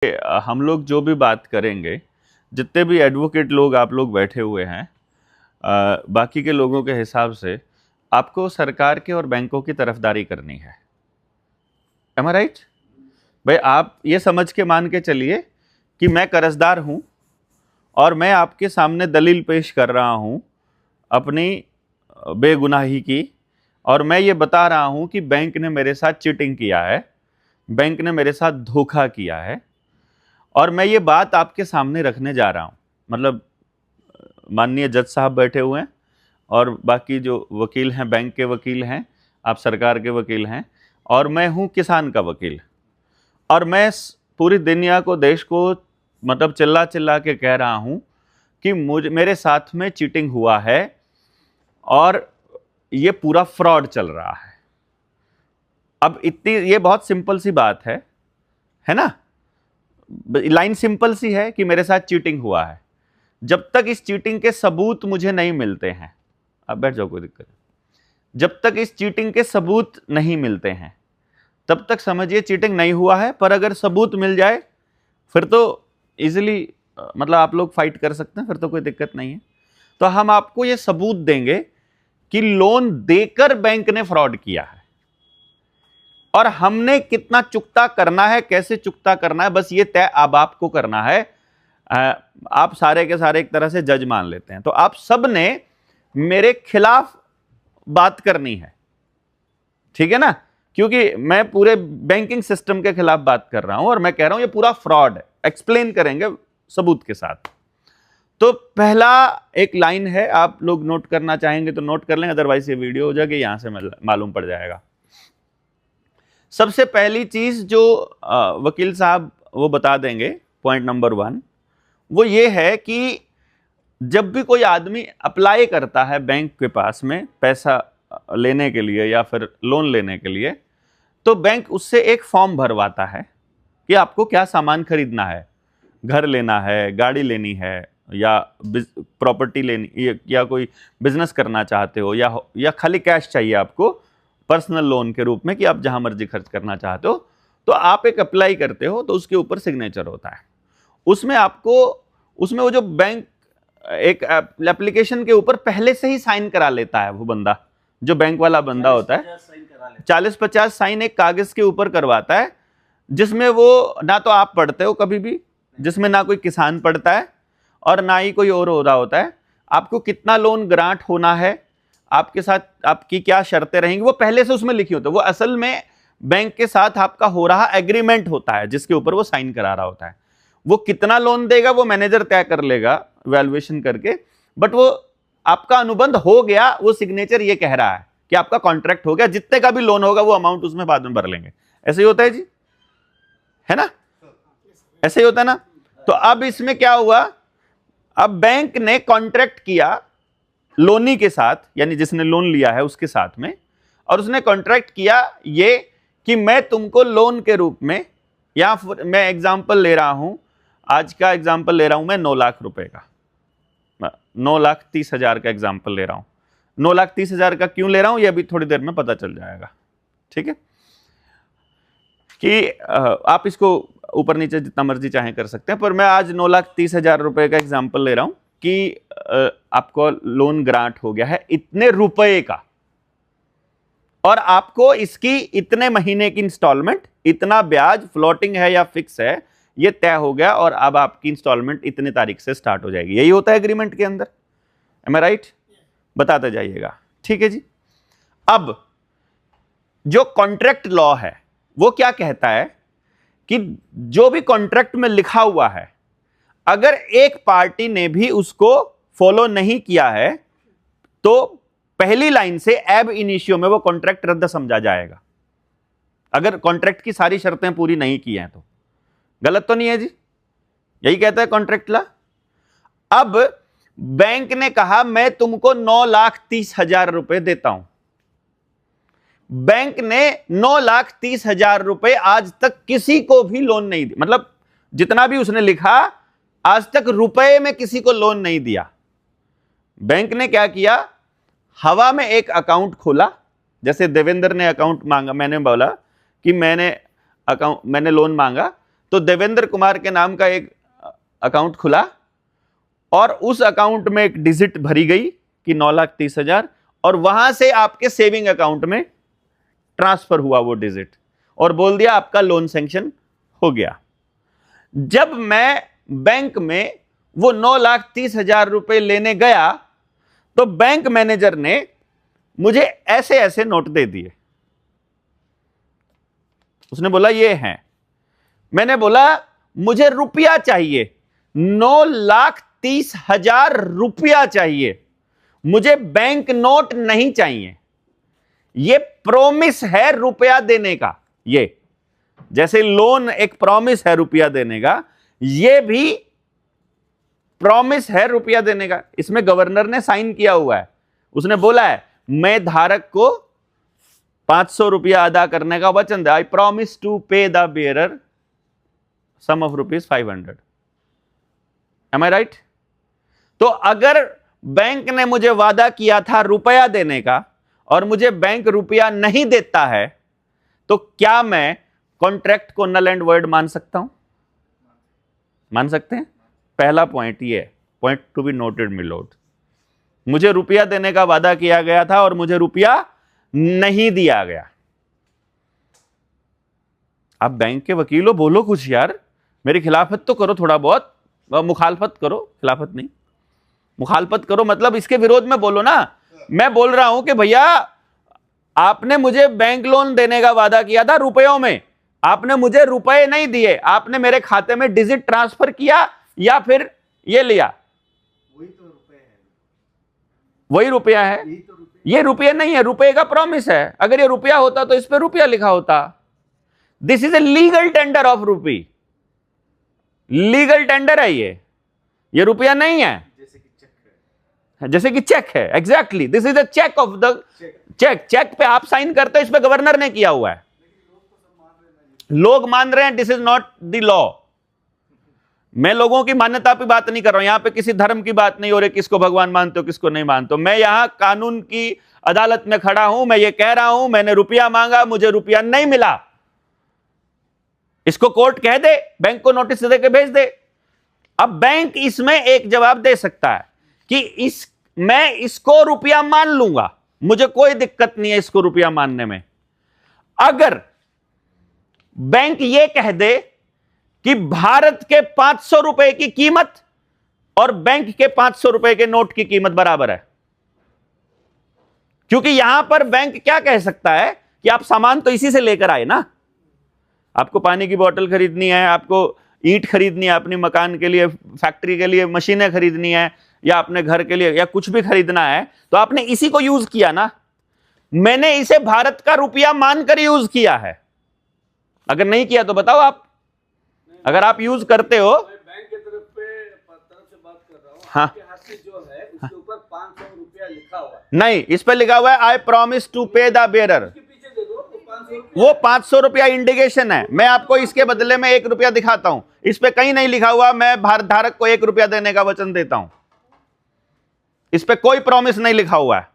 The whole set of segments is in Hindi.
हम लोग जो भी बात करेंगे, जितने भी एडवोकेट लोग आप लोग बैठे हुए हैं, बाकी के लोगों के हिसाब से आपको सरकार के और बैंकों की तरफदारी करनी है। एम आई राइट भाई? आप ये समझ के मान के चलिए कि मैं कर्जदार हूं और मैं आपके सामने दलील पेश कर रहा हूं अपनी बेगुनाही की, और मैं ये बता रहा हूं कि बैंक ने मेरे साथ चीटिंग किया है, बैंक ने मेरे साथ धोखा किया है, और मैं ये बात आपके सामने रखने जा रहा हूं। मतलब माननीय जज साहब बैठे हुए हैं और बाकी जो वकील हैं, बैंक के वकील हैं, आप सरकार के वकील हैं, और मैं हूं किसान का वकील, और मैं पूरी दुनिया को, देश को मतलब चिल्ला चिल्ला के कह रहा हूं कि मेरे साथ में चीटिंग हुआ है और ये पूरा फ्रॉड चल रहा है। अब इतनी, ये बहुत सिंपल सी बात है ना? लाइन सिंपल सी है कि मेरे साथ चीटिंग हुआ है। जब तक इस चीटिंग के सबूत मुझे नहीं मिलते हैं, अब बैठ जाओ, कोई दिक्कत नहीं, जब तक इस चीटिंग के सबूत नहीं मिलते हैं तब तक समझिए चीटिंग नहीं हुआ है। पर अगर सबूत मिल जाए फिर तो इजीली मतलब आप लोग फाइट कर सकते हैं, फिर तो कोई दिक्कत नहीं है। तो हम आपको ये सबूत देंगे कि लोन देकर बैंक ने फ्रॉड किया है, और हमने कितना चुकता करना है, कैसे चुकता करना है, बस ये तय अब आपको करना है। आप सारे के सारे एक तरह से जज मान लेते हैं, तो आप सब ने मेरे खिलाफ बात करनी है, ठीक है ना? क्योंकि मैं पूरे बैंकिंग सिस्टम के खिलाफ बात कर रहा हूं और मैं कह रहा हूं ये पूरा फ्रॉड है। एक्सप्लेन करेंगे सबूत के साथ। तो पहला एक लाइन है, आप लोग नोट करना चाहेंगे तो नोट कर लें, अदरवाइज ये वीडियो हो जाएगी, यहां से मालूम पड़ जाएगा। सबसे पहली चीज जो वकील साहब वो बता देंगे, पॉइंट नंबर 1, वो ये है कि जब भी कोई आदमी अप्लाई करता है बैंक के पास में पैसा लेने के लिए या फिर लोन लेने के लिए, तो बैंक उससे एक फॉर्म भरवाता है कि आपको क्या सामान खरीदना है, घर लेना है, गाड़ी लेनी है, या प्रॉपर्टी लेनी, या कोई बिजनेस करना चाहते हो, या खाली कैश चाहिए आपको पर्सनल लोन के रूप में कि आप जहां मर्जी खर्च करना चाहते हो। तो आप एक अप्लाई करते हो, तो उसके ऊपर सिग्नेचर होता है। उसमें वो जो बैंक एक एप्लीकेशन के ऊपर पहले से ही साइन करा लेता है, वो बंदा जो बैंक वाला बंदा होता है, 40-50 साइन एक कागज के ऊपर करवाता है, जिसमें वो ना तो आप पढ़ते हो कभी भी, जिसमें ना कोई किसान पढ़ता है और ना ही कोई और हो रहा होता है। आपको कितना लोन ग्रांट होना है, आपके साथ आपकी क्या शर्तें रहेंगी, वो पहले से उसमें लिखी होती है। वो असल में बैंक के साथ आपका हो रहा एग्रीमेंट होता है, जिसके ऊपर वो साइन करा रहा होता है। वो कितना लोन देगा वो मैनेजर तय कर लेगा वैल्यूएशन करके, बट वो आपका अनुबंध हो गया, वो सिग्नेचर ये कह रहा है कि आपका कॉन्ट्रैक्ट हो गया, जितने का भी लोन होगा वो अमाउंट उसमें बाद में भर लेंगे। ऐसे ही होता है जी, है ना? ऐसे ही होता है ना? तो अब इसमें क्या हुआ, अब बैंक ने कॉन्ट्रैक्ट किया लोनी के साथ, यानी जिसने लोन लिया है उसके साथ में, और उसने कॉन्ट्रैक्ट किया ये कि मैं तुमको लोन के रूप में, या मैं एग्जांपल ले रहा हूं, आज का एग्जांपल ले रहा हूं मैं 9 लाख रुपए का, 9,30,000 का एग्जांपल ले रहा हूं। 9,30,000 का क्यों ले रहा हूं ये अभी थोड़ी देर में पता चल जाएगा, ठीक है? कि आप इसको ऊपर नीचे जितना मर्जी चाहे कर सकते हैं, पर मैं आज 9,30,000 रुपए का एग्जांपल ले रहा हूं कि आपको लोन ग्रांट हो गया है इतने रुपए का, और आपको इसकी इतने महीने की इंस्टॉलमेंट, इतना ब्याज फ्लोटिंग है या फिक्स है, ये तय हो गया, और अब आपकी इंस्टॉलमेंट इतने तारीख से स्टार्ट हो जाएगी। यही होता है एग्रीमेंट के अंदर। M I right? बताते जाइएगा, ठीक है जी। अब जो कॉन्ट्रैक्ट लॉ है वो क्या कहता है कि जो भी कॉन्ट्रैक्ट में लिखा हुआ है, अगर एक पार्टी ने भी उसको फॉलो नहीं किया है तो पहली लाइन से एब इनिशियो में वो कॉन्ट्रैक्ट रद्द समझा जाएगा। अगर कॉन्ट्रैक्ट की सारी शर्तें पूरी नहीं की हैं तो। गलत तो नहीं है जी? यही कहता है कॉन्ट्रैक्ट लॉ। अब बैंक ने कहा मैं तुमको 9,30,000 रुपए देता हूं। बैंक ने 9,30,000 रुपए आज तक किसी को भी लोन नहीं दिया, मतलब जितना भी उसने लिखा आज तक रुपए में किसी को लोन नहीं दिया। बैंक ने क्या किया, हवा में एक अकाउंट खोला, जैसे देवेंद्र ने अकाउंट मांगा, मैंने बोला कि मैंने लोन मांगा, तो देवेंद्र कुमार के नाम का एक अकाउंट खुला और उस अकाउंट में एक डिजिट भरी गई कि 9,30,000, और वहां से आपके सेविंग अकाउंट में ट्रांसफर हुआ वो डिजिट, और बोल दिया आपका लोन सैंक्शन हो गया। जब मैं बैंक में वो 9,30,000 रुपए लेने गया तो बैंक मैनेजर ने मुझे ऐसे ऐसे नोट दे दिए। उसने बोला ये हैं। मैंने बोला मुझे रुपया चाहिए, 9,30,000 रुपया चाहिए, मुझे बैंक नोट नहीं चाहिए। ये प्रॉमिस है रुपया देने का। ये जैसे लोन एक प्रॉमिस है रुपया देने का, ये भी प्रॉमिस है रुपया देने का। इसमें गवर्नर ने साइन किया हुआ है। उसने बोला है मैं धारक को 500 रुपया अदा करने का वचन दे, I promise to pay the bearer sum of ₹500। Am I right? तो अगर बैंक ने मुझे वादा किया था रुपया देने का और मुझे बैंक रुपया नहीं देता है, तो क्या मैं कॉन्ट्रैक्ट को नल एंड वॉइड मान सकता हूं? मान सकते हैं। पहला पॉइंट ये, point to be noted milord, मुझे रुपया देने का वादा किया गया था और मुझे रुपया नहीं दिया गया। आप बैंक के वकीलों बोलो कुछ यार, मेरी खिलाफत तो करो, थोड़ा बहुत मुखालफत करो, खिलाफत नहीं, मुखालफत करो, मतलब इसके विरोध में बोलो ना। मैं बोल रहा हूं कि भैया आपने मुझे बैंक लोन देने का वादा किया था रुपयों में, आपने मुझे रुपए नहीं दिए, आपने मेरे खाते में डिजिट ट्रांसफर किया या फिर ये लिया, वही तो रुपए है, वही रुपया है। ये रुपया नहीं है, रुपये का प्रॉमिस है। अगर ये रुपया होता तो इस पे रुपया लिखा होता। This is a legal tender of रूपी, लीगल टेंडर है ये रुपया नहीं है, जैसे कि चेक है, जैसे कि चेक है। Exactly, this is a cheque of the cheque. Cheque पे आप साइन करते हो, इस पे गवर्नर ने किया हुआ है। लोग मान रहे हैं, this is not the law. मैं लोगों की मान्यता पे बात नहीं कर रहा हूं, यहां पे किसी धर्म की बात नहीं हो रही, किसको भगवान मानते हो किसको नहीं मानते हो। मैं यहां कानून की अदालत में खड़ा हूं, मैं ये कह रहा हूं मैंने रुपया मांगा, मुझे रुपया नहीं मिला। इसको कोर्ट कह दे, बैंक को नोटिस दे के भेज दे। अब बैंक इसमें एक जवाब दे सकता है कि मैं इसको रुपया मान लूंगा, मुझे कोई दिक्कत नहीं है इसको रुपया मानने में। अगर बैंक ये कह दे कि भारत के 500 रुपए की कीमत और बैंक के 500 रुपए के नोट की कीमत बराबर है, क्योंकि यहां पर बैंक क्या कह सकता है कि आप सामान तो इसी से लेकर आए ना, आपको पानी की बोतल खरीदनी है, आपको ईंट खरीदनी है अपनी मकान के लिए, फैक्ट्री के लिए मशीनें खरीदनी है, या अपने घर के लिए या कुछ भी खरीदना है, तो आपने इसी को यूज किया ना। मैंने इसे भारत का रुपया मानकर यूज किया है। अगर नहीं किया तो बताओ आप, अगर आप यूज करते हो। बैंक की तरफ से बात कर रहा हूँ। हाँ, आपके हाथ से जो है उसके ऊपर 500 रुपया लिखा हुआ है। नहीं, इस पे लिखा हुआ है I promise to pay the bearer. उसके पीछे देखो वो 500 रुपया इंडिकेशन है। मैं आपको इसके बदले में 1 रुपया दिखाता हूं, इस पे कहीं नहीं लिखा हुआ मैं भारत धारक को 1 रुपया देने का वचन देता हूं। इस पे कोई प्रॉमिस नहीं लिखा हुआ है।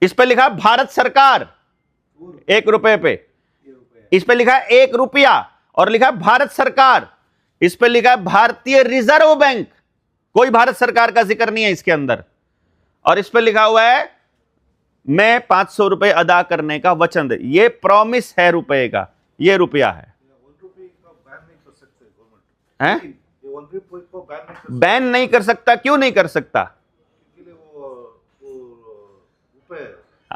इस पे लिखा भारत सरकार 1 रुपये पे, इस पे लिखा है 1 रुपया और लिखा है भारत सरकार। इस पे लिखा है भारतीय रिजर्व बैंक, कोई भारत सरकार का जिक्र नहीं है इसके अंदर। और इस पे लिखा हुआ है मैं 500 रुपए अदा करने का वचन दे। ये प्रॉमिस है रुपए का, ये रुपया है। हैं? बैन नहीं कर सकता। क्यों नहीं कर सकता?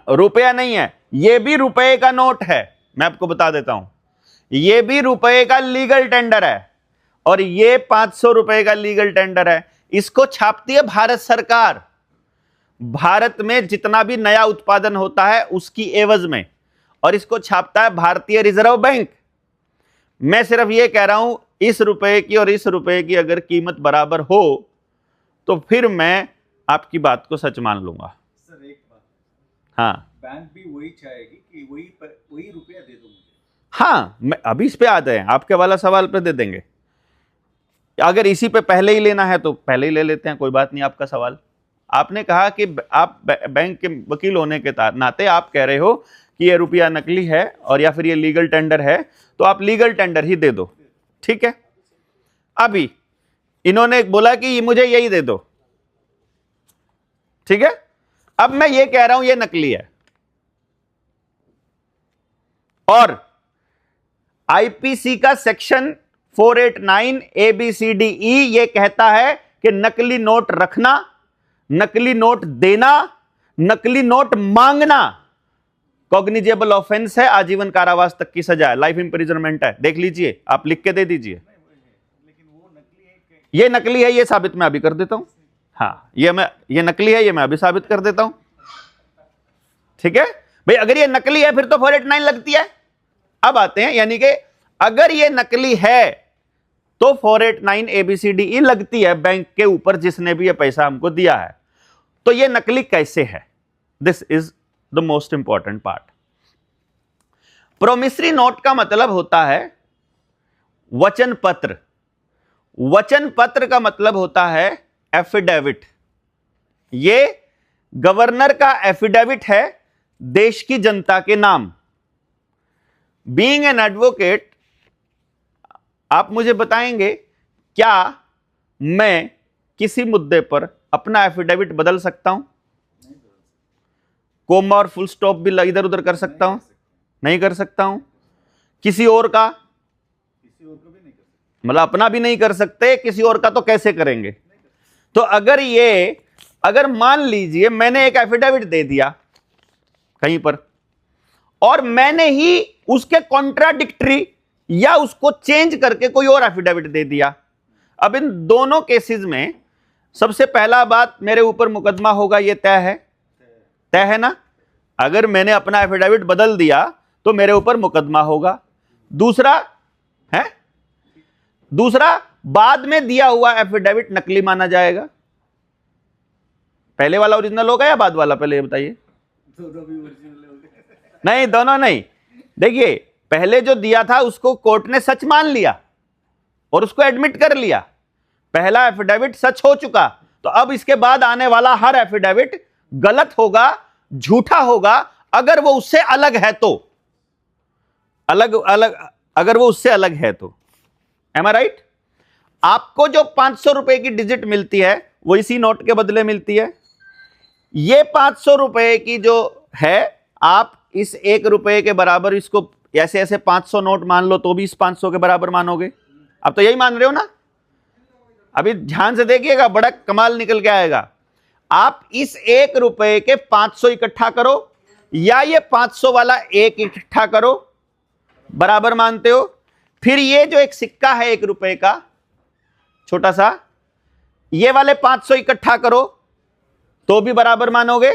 रुपया नहीं है, ये भी रुपए का नोट है। मैं आपको बता देता हूं, ये भी रुपए का लीगल टेंडर है और ये 500 रुपए का लीगल टेंडर है। इसको छापती है भारत सरकार। भारत में जितना भी नया उत्पादन होता है उसकी एवज में, और इसको छापता है भारतीय रिजर्व बैंक। मैं सिर्फ ये कह रहा हूं इस रुपए की और इस रुपए की अगर कीमत बराबर हो तो फिर मैं आपकी बात को सच मान लूंगा। सर एक बात, हाँ, बैंक भी वही चाहेगी कि वही रुपया दे दो मुझे। हाँ, मैं अभी इस पे आते हैं, आपके वाला सवाल पे दे देंगे। अगर इसी पे पहले ही लेना है तो पहले ही ले लेते हैं, कोई बात नहीं। आपका सवाल, आपने कहा कि आप बैंक के वकील होने के नाते आप कह रहे हो कि ये रुपया नकली है और या फिर ये लीगल टेंडर है, तो आप लीगल टेंडर ही दे दो, ठीक है। अभी इन्होंने बोला कि ये मुझे यही दे दो, ठीक है। अब मैं ये कह रहा हूं ये नकली है, और आईपीसी का सेक्शन 489 ABCDE ये कहता है कि नकली नोट रखना, नकली नोट देना, नकली नोट मांगना कॉग्निजेबल ऑफेंस है, आजीवन कारावास तक की सजा है, लाइफ इंप्रिजनमेंट है। देख लीजिए, आप लिख के दे दीजिए। लेकिन वो नकली है, ये नकली है, ये साबित मैं अभी कर देता हूं। हाँ, ये नकली है, ये मैं अभी साबित कर देता हूं, ठीक है भाई। अगर ये नकली है फिर तो 489 लगती है। अब आते हैं, यानी कि अगर ये नकली है तो 489 ABCDE लगती है बैंक के ऊपर जिसने भी ये पैसा हमको दिया है। तो ये नकली कैसे है, this is the most important part. Promissory note का मतलब होता है वचन पत्र। वचन पत्र का मतलब होता है एफिडेविट। ये गवर्नर का एफिडेविट है देश की जनता के नाम। बीइंग एन एडवोकेट, आप मुझे बताएंगे क्या मैं किसी मुद्दे पर अपना एफिडेविट बदल सकता हूं? कोमा और फुल स्टॉप भी इधर उधर कर सकता हूं? नहीं कर सकता हूं। किसी और का, किसी और को भी नहीं कर सकते, मतलब अपना भी नहीं कर सकते, किसी और का तो कैसे करेंगे? तो अगर मान लीजिए मैंने एक एफिडेविट दे दिया कहीं पर और मैंने ही उसके कॉन्ट्राडिक्टरी या उसको चेंज करके कोई और एफिडेविट दे दिया, अब इन दोनों केसेस में सबसे पहला बात, मेरे ऊपर मुकदमा होगा, यह तय है ना। अगर मैंने अपना एफिडेविट बदल दिया तो मेरे ऊपर मुकदमा होगा। दूसरा बाद में दिया हुआ एफिडेविट नकली माना जाएगा। पहले वाला ओरिजिनल होगा या बाद वाला, पहले ये बताइए। दोनों भी ओरिजिनल हो गए। नहीं, दोनों नहीं। देखिए, पहले जो दिया था उसको कोर्ट ने सच मान लिया और उसको एडमिट कर लिया, पहला एफिडेविट सच हो चुका। तो अब इसके बाद आने वाला हर एफिडेविट गलत होगा, झूठा होगा, अगर वो उससे अलग है तो, अगर वो उससे अलग है तो। M I right? आपको जो 500 रुपए की डिजिट मिलती है वो इसी नोट के बदले मिलती है। ये 500 रुपए की जो है, आप इस 1 रुपए के बराबर इसको ऐसे ऐसे 500 नोट मान लो तो भी इस 500 के बराबर मानोगे। अब तो यही मान रहे हो ना? अभी ध्यान से देखिएगा, बड़ा कमाल निकल के आएगा। आप इस 1 रुपए के 500 इकट्ठा करो या ये 500 वाला 1 इकट्ठा करो, बराबर मानते हो। फिर ये जो एक सिक्का है 1 रुपए का छोटा सा, ये वाले 500 इकट्ठा करो तो भी बराबर मानोगे।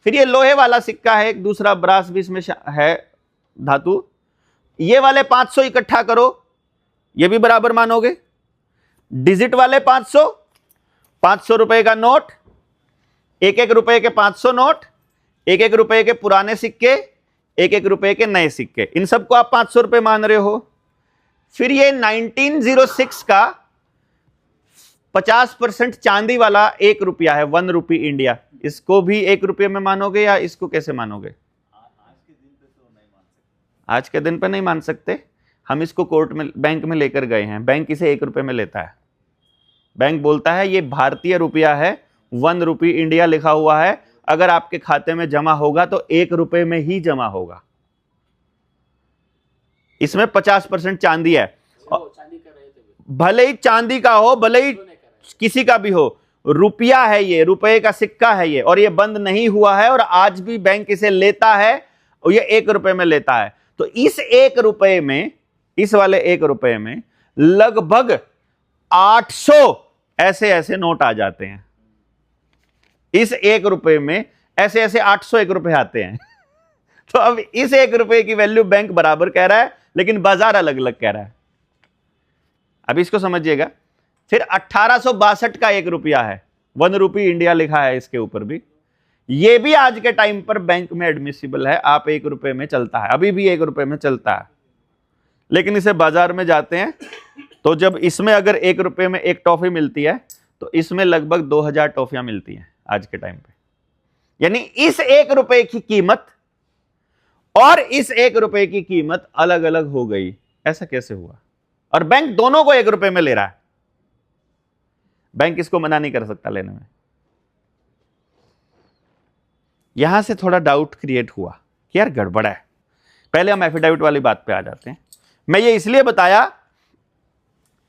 फिर ये लोहे वाला सिक्का है, एक दूसरा ब्रास भी इसमें है, धातु, ये वाले 500 इकट्ठा करो, ये भी बराबर मानोगे। डिजिट वाले 500 रुपए का नोट, 1 रुपए के 500 नोट, 1 रुपए के पुराने सिक्के, 1 रुपए के नए सिक्के, इन सबको आप 500 रुपए मान रहे हो। फिर ये 1906 का 50% चांदी वाला 1 रुपया है, 1 रुपी इंडिया, इसको भी 1 रुपये में मानोगे या इसको कैसे मानोगे? आज के दिन पे नहीं मान सकते। हम इसको कोर्ट में, बैंक में लेकर गए हैं, बैंक इसे 1 रुपये में लेता है। बैंक बोलता है ये भारतीय रुपया है, 1 रुपी इंडिया लिखा हुआ है, अगर आपके खाते में जमा होगा तो 1 रुपये में ही जमा होगा। इसमें 50% चांदी है, भले ही चांदी का हो, भले ही किसी का भी हो, रुपया है ये, रुपए का सिक्का है ये, और ये बंद नहीं हुआ है और आज भी बैंक इसे लेता है और ये 1 रुपये में लेता है। तो इस 1 रुपये में, इस वाले 1 रुपये में लगभग 800 ऐसे ऐसे नोट आ जाते हैं। इस 1 रुपये में ऐसे ऐसे 800 1 रुपये आते हैं। तो अब इस 1 रुपये की वैल्यू बैंक बराबर कह रहा है लेकिन बाजार अलग अलग कह रहा है। अब इसको समझिएगा। फिर 1862 का 1 रुपया है, 1 रुपी इंडिया लिखा है इसके ऊपर भी, ये भी आज के टाइम पर बैंक में एडमिसिबल है, आप 1 रुपये में चलता है, अभी भी 1 रुपये में चलता है। लेकिन इसे बाजार में जाते हैं तो जब इसमें अगर 1 रुपये में 1 टॉफी मिलती है तो इसमें लगभग 2000 टॉफियां मिलती हैं आज के टाइम पे। यानी इस 1 रुपये की कीमत और इस 1 रुपए की कीमत अलग अलग हो गई। ऐसा कैसे हुआ? और बैंक दोनों को 1 रुपए में ले रहा है। बैंक इसको मना नहीं कर सकता लेने में। यहां से थोड़ा डाउट क्रिएट हुआ कि यार गड़बड़ है। पहले हम एफिडेविट वाली बात पे आ जाते हैं। मैं ये इसलिए बताया,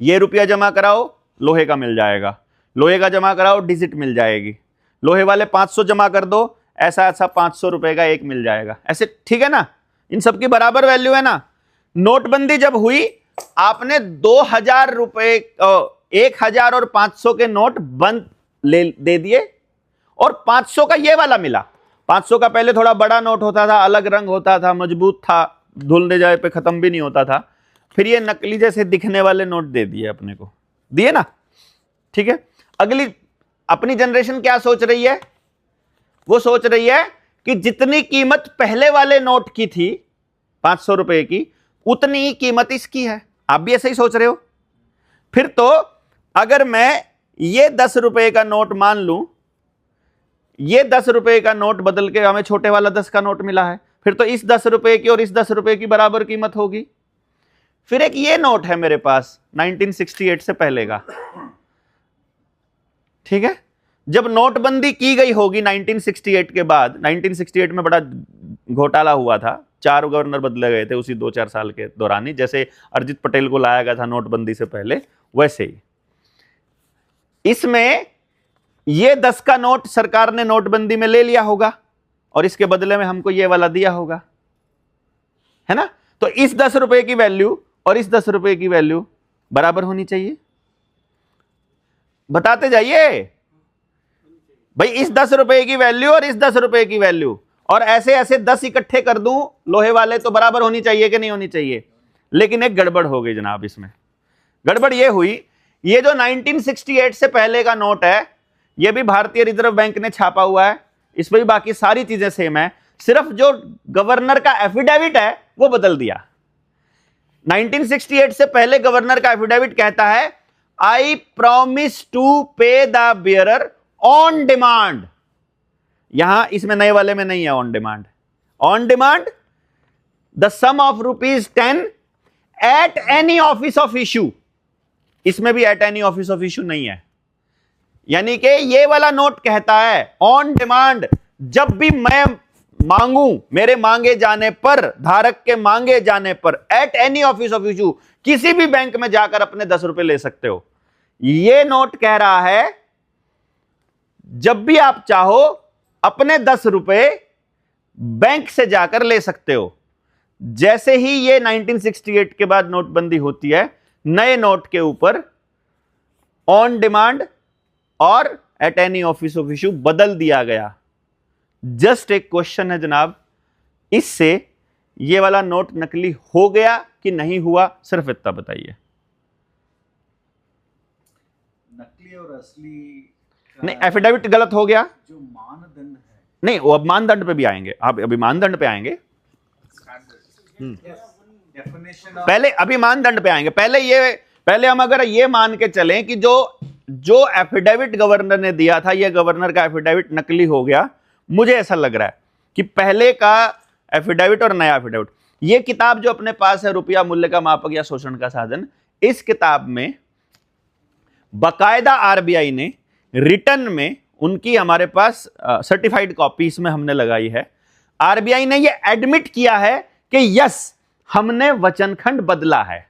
ये रुपया जमा कराओ लोहे का मिल जाएगा, लोहे का जमा कराओ डिजिट मिल जाएगी, लोहे वाले 500 जमा कर दो, ऐसा ऐसा 500 रुपए का एक मिल जाएगा। ऐसे ठीक है ना, इन सबकी बराबर वैल्यू है ना। नोटबंदी जब हुई, आपने 2000 रुपए 1000 और 500 के नोट बंद दे दिए और 500 का ये वाला मिला। 500 का पहले थोड़ा बड़ा नोट होता था, अलग रंग होता था, मजबूत था, धुलने जाए पे खत्म भी नहीं होता था। फिर ये नकली जैसे दिखने वाले नोट दे दिए अपने को, दिए ना। ठीक है, अगली अपनी जनरेशन क्या सोच रही है? वो सोच रही है कि जितनी कीमत पहले वाले नोट की थी 500 रुपए की, उतनी ही कीमत इसकी है। आप भी ऐसे ही सोच रहे हो? फिर तो अगर मैं ये 10 रुपए का नोट मान लूं, ये 10 रुपए का नोट बदल के हमें छोटे वाला 10 का नोट मिला है, फिर तो इस 10 रुपए की और इस 10 रुपए की बराबर कीमत होगी। फिर एक ये नोट है मेरे पास 1968 से पहले का, ठीक है। जब नोटबंदी की गई होगी 1968 के बाद, 1968 में बड़ा घोटाला हुआ था, 4 गवर्नर बदले गए थे उसी 2-4 साल के दौरान ही, जैसे अरिजीत पटेल को लाया गया था नोटबंदी से पहले, वैसे ही इसमें ये 10 का नोट सरकार ने नोटबंदी में ले लिया होगा और इसके बदले में हमको ये वाला दिया होगा, है ना। तो इस 10 रुपए की वैल्यू और इस 10 रुपए की वैल्यू बराबर होनी चाहिए। बताते जाइए भाई, इस 10 रुपए की वैल्यू और इस 10 रुपए की वैल्यू, और ऐसे ऐसे 10 इकट्ठे कर दूं लोहे वाले, तो बराबर होनी चाहिए कि नहीं होनी चाहिए। लेकिन एक गड़बड़ हो गई जनाब। इसमें गड़बड़ ये हुई, ये जो 1968 से पहले का नोट है, ये भी भारतीय रिजर्व बैंक ने छापा हुआ है, इसमें भी बाकी सारी चीजें सेम है, सिर्फ जो गवर्नर का एफिडेविट है वो बदल दिया। 1968 से पहले गवर्नर का एफिडेविट कहता है, I promise to pay the bearer on demand. यहां इसमें नए वाले में नहीं है on demand. On demand the sum of ₹10 at any office of issue. इसमें भी at any office of issue नहीं है। यानी कि ये वाला नोट कहता है ऑन डिमांड, जब भी मैं मांगू, मेरे मांगे जाने पर, धारक के मांगे जाने पर, eight any office of issue, किसी भी बैंक में जाकर अपने 10 रुपए ले सकते हो। ये नोट कह रहा है जब भी आप चाहो अपने 10 रुपए बैंक से जाकर ले सकते हो। जैसे ही ये 1968 के बाद नोटबंदी होती है, नए नोट के ऊपर ऑन डिमांड और eight any office of issue बदल दिया गया। जस्ट एक क्वेश्चन है जनाब, इससे ये वाला नोट नकली हो गया कि नहीं हुआ, सिर्फ इतना बताइए। नकली और असली नहीं, एफिडेविट गलत हो गया, जो मानदंड है, नहीं वो अब मानदंड पे भी आएंगे, आप अभी मानदंड पे आएंगे, डेफिनेशन पहले अभी मानदंड पे आएंगे। पहले हम अगर ये मान के चलें कि जो एफिडेविट गवर्नर ने दिया था, ये गवर्नर का एफिडेविट नकली हो गया, मुझे ऐसा लग रहा है कि पहले का एफिडेविट और नया एफिडेविट। ये किताब जो अपने पास है, रुपया मूल्य का मापक या शोषण का साधन, इस किताब में बकायदा आरबीआई ने रिटर्न में, उनकी हमारे पास सर्टिफाइड कॉपी इसमें हमने लगाई है, आरबीआई ने ये एडमिट किया है कि यस, हमने वचनखंड बदला है।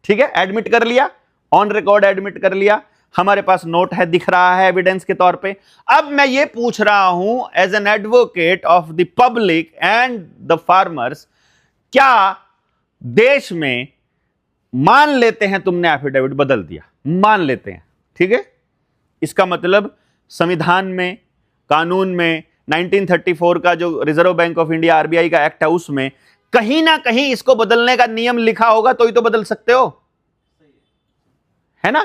ठीक है, एडमिट कर लिया, ऑन रिकॉर्ड एडमिट कर लिया, हमारे पास नोट है, दिख रहा है एविडेंस के तौर पे। अब मैं ये पूछ रहा हूं as an advocate of the public and the farmers, क्या देश में मान लेते हैं तुमने एफिडेविट बदल दिया, मान लेते हैं, ठीक है, इसका मतलब संविधान में, कानून में, 1934 का जो reserve Bank of India RBI का एक्ट है, उसमें कहीं ना कहीं इसको बदलने का नियम लिखा होगा, तो ही तो बदल सकते हो, है ना।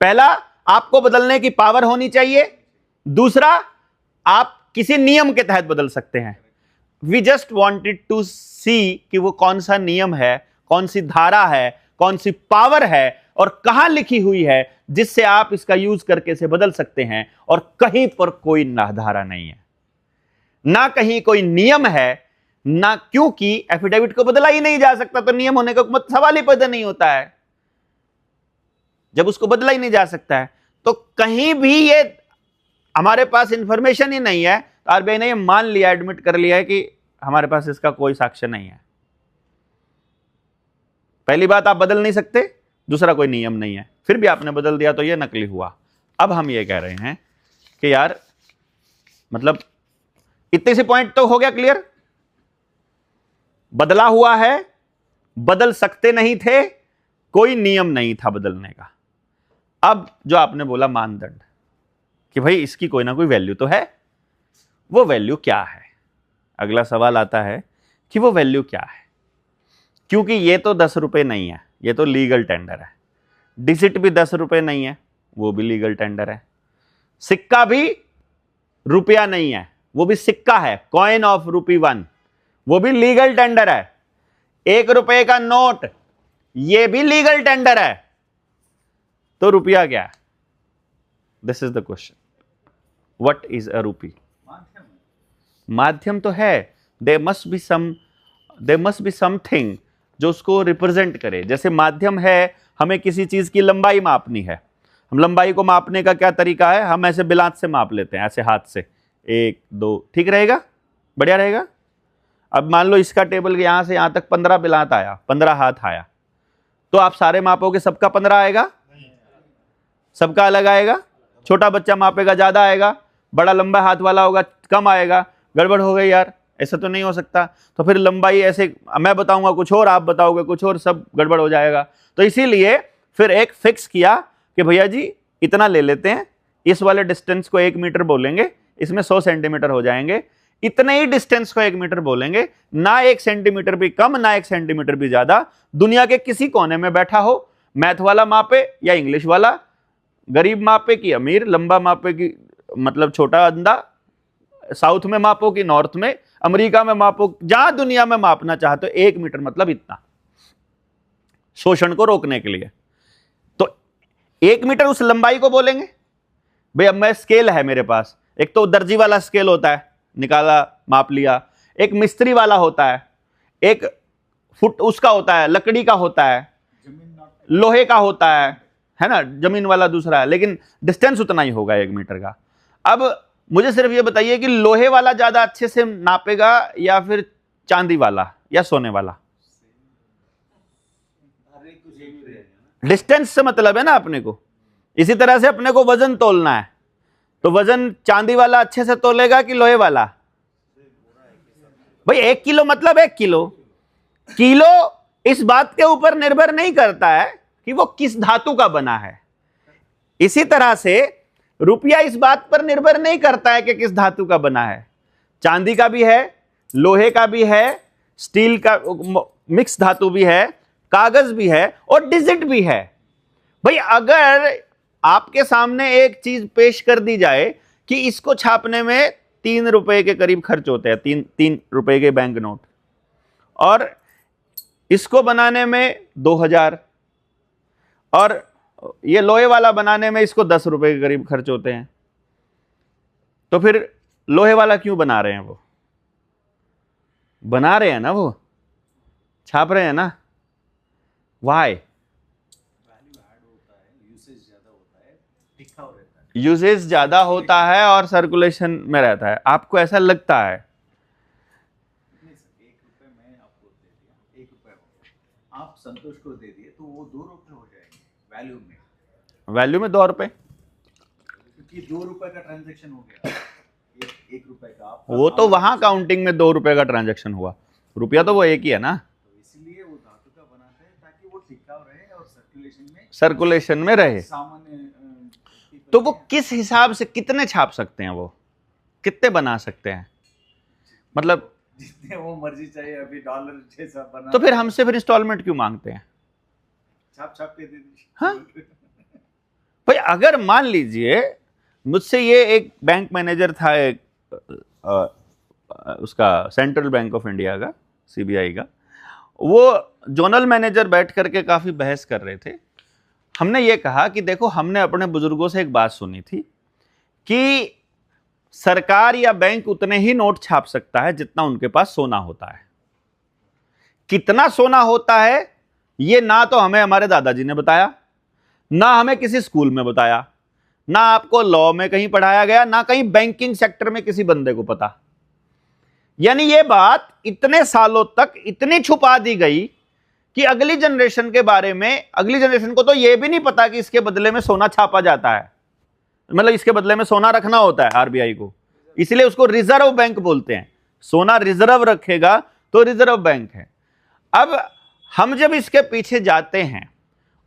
पहला, आपको बदलने की पावर होनी चाहिए, दूसरा, आप किसी नियम के तहत बदल सकते हैं। वी जस्ट वॉन्टेड टू सी कि वो कौन सा नियम है, कौन सी धारा है, कौन सी पावर है और कहां लिखी हुई है जिससे आप इसका यूज करके इसे बदल सकते हैं। और कहीं पर कोई धारा नहीं है, ना कहीं कोई नियम है, ना, क्योंकि एफिडेविट को बदला ही नहीं जा सकता, तो नियम होने का सवाल ही पैदा नहीं होता है। जब उसको बदला ही नहीं जा सकता है तो कहीं भी ये हमारे पास इंफॉर्मेशन ही नहीं है, तो आरबीआई ने ये मान लिया, एडमिट कर लिया है कि हमारे पास इसका कोई साक्ष्य नहीं है। पहली बात, आप बदल नहीं सकते, दूसरा कोई नियम नहीं है, फिर भी आपने बदल दिया तो ये नकली हुआ। अब हम ये कह रहे हैं कि यार मतलब इतने से पॉइंट तो हो गया क्लियर, बदला हुआ है, बदल सकते नहीं थे, कोई नियम नहीं था बदलने का। अब जो आपने बोला मानदंड कि भाई इसकी कोई ना कोई वैल्यू तो है, वो वैल्यू क्या है? अगला सवाल आता है कि वो वैल्यू क्या है, क्योंकि ये तो 10 रुपए नहीं है, ये तो लीगल टेंडर है। डिजिट भी 10 रुपए नहीं है, वो भी लीगल टेंडर है। सिक्का भी रुपया नहीं है, वो भी सिक्का है, कॉइन ऑफ ₹1, वो भी लीगल टेंडर है। 1 रुपए का नोट, ये भी लीगल टेंडर है। तो रुपया क्या है? This is the question, what is a रूपी? माध्यम तो है, देयर मस्ट बी समथिंग जो उसको रिप्रेजेंट करे। जैसे माध्यम है, हमें किसी चीज की लंबाई मापनी है, हम लंबाई को मापने का क्या तरीका है? हम ऐसे बिलात से माप लेते हैं, ऐसे हाथ से, 1 2, ठीक रहेगा, बढ़िया रहेगा। अब मान लो इसका टेबल यहां से यहां तक 15 बिलात आया, 15 हाथ आया, तो आप सारे मापोगे, सबका 15 आएगा? सबका अलग आएगा। छोटा बच्चा मापेगा ज्यादा आएगा, बड़ा लंबा हाथ वाला होगा कम आएगा। गड़बड़ हो गई यार, ऐसा तो नहीं हो सकता। तो फिर लंबाई ऐसे मैं बताऊंगा कुछ और, आप बताओगे कुछ और, सब गड़बड़ हो जाएगा। तो इसीलिए फिर एक फिक्स किया कि भैया जी इतना ले लेते हैं, इस वाले डिस्टेंस को 1 मीटर बोलेंगे, इसमें 100 सेंटीमीटर हो जाएंगे, इतने ही डिस्टेंस को 1 मीटर बोलेंगे, ना 1 सेंटीमीटर भी कम, ना 1 सेंटीमीटर भी ज्यादा। दुनिया के किसी कोने में बैठा हो, मैथ वाला मापे या इंग्लिश वाला, गरीब मापे कि अमीर, लंबा मापे कि मतलब छोटा अंधा, साउथ में मापो कि नॉर्थ में, अमेरिका में मापो, जहां दुनिया में मापना चाहते हो, 1 मीटर मतलब इतना, शोषण को रोकने के लिए। तो 1 मीटर उस लंबाई को बोलेंगे। भाई अब मैं स्केल है मेरे पास, एक तो दर्जी वाला स्केल होता है, निकाला माप लिया, एक मिस्त्री वाला होता है, एक फुट उसका होता है, लकड़ी का होता है, लोहे का होता है ना, जमीन वाला दूसरा है, लेकिन डिस्टेंस उतना ही होगा 1 मीटर का। अब मुझे सिर्फ ये बताइए कि लोहे वाला ज्यादा अच्छे से नापेगा या फिर चांदी वाला या सोने वाला? डिस्टेंस से मतलब है ना अपने को। इसी तरह से अपने को वजन तोलना है, तो वजन चांदी वाला अच्छे से तोलेगा कि लोहे वाला? भाई 1 किलो मतलब 1 किलो। किलो इस बात के ऊपर निर्भर नहीं करता है कि वो किस धातु का बना है। इसी तरह से रुपया इस बात पर निर्भर नहीं करता है कि किस धातु का बना है। चांदी का भी है, लोहे का भी है, स्टील का मिक्स धातु भी है, कागज भी है और डिजिट भी है। भाई अगर आपके सामने एक चीज पेश कर दी जाए कि इसको छापने में 3 रुपए के करीब खर्च होते हैं, 3 रुपए के बैंक नोट, और इसको बनाने में 2000, और ये लोहे वाला बनाने में इसको 10 रुपए के करीब खर्च होते हैं, तो फिर लोहे वाला क्यों बना रहे हैं? वो बना रहे हैं ना, वो छाप रहे हैं ना, वाई? यूसेज ज्यादा होता है और सर्कुलेशन में रहता है, आपको ऐसा लगता है? 1 रुपए मैं आपको दे दिया, 1 रुपए हो गया, आप संतोष को दे दिए तो वो 2 रुपए हो जाएंगे वैल्यू में। वैल्यू में 2 रुपए, क्योंकि 2 रुपए का ट्रांजैक्शन हो गया, 1 रुपए का आपका, वो तो वहां काउंटिंग में 2 रुपए का ट्रांजैक्शन हुआ, रुपया तो वो एक ही है ना। तो इसलिए वो धातु का बनाते हैं ताकि वो टिकाऊ रहे और सर्कुलेशन में रहे। सामान्य तो वो किस हिसाब से कितने छाप सकते हैं, वो कितने बना सकते हैं? मतलब जितने वो मर्जी चाहिए, अभी डॉलर जैसा बना, तो फिर हमसे फिर इंस्टॉलमेंट क्यों मांगते हैं? छाप छाप के दे दीजिए। हाँ भाई, अगर मान लीजिए मुझसे ये एक बैंक मैनेजर था, एक उसका सेंट्रल बैंक ऑफ इंडिया का, सीबीआई का, वो जोनल मैनेजर बैठ करके काफी बहस कर रहे थे। हमने ये कहा कि देखो, हमने अपने बुजुर्गों से एक बात सुनी थी कि सरकार या बैंक उतने ही नोट छाप सकता है जितना उनके पास सोना होता है। कितना सोना होता है ये ना तो हमें हमारे दादाजी ने बताया, ना हमें किसी स्कूल में बताया, ना आपको लॉ में कहीं पढ़ाया गया, ना कहीं बैंकिंग सेक्टर में किसी बंदे को पता। यानी ये बात इतने सालों तक इतनी छुपा दी गई कि अगली जनरेशन के बारे में, अगली जनरेशन को तो यह भी नहीं पता कि इसके बदले में सोना छापा जाता है, मतलब इसके बदले में सोना रखना होता है आरबीआई को, इसलिए उसको रिजर्व बैंक बोलते हैं। सोना रिजर्व रखेगा तो रिजर्व बैंक है। अब हम जब इसके पीछे जाते हैं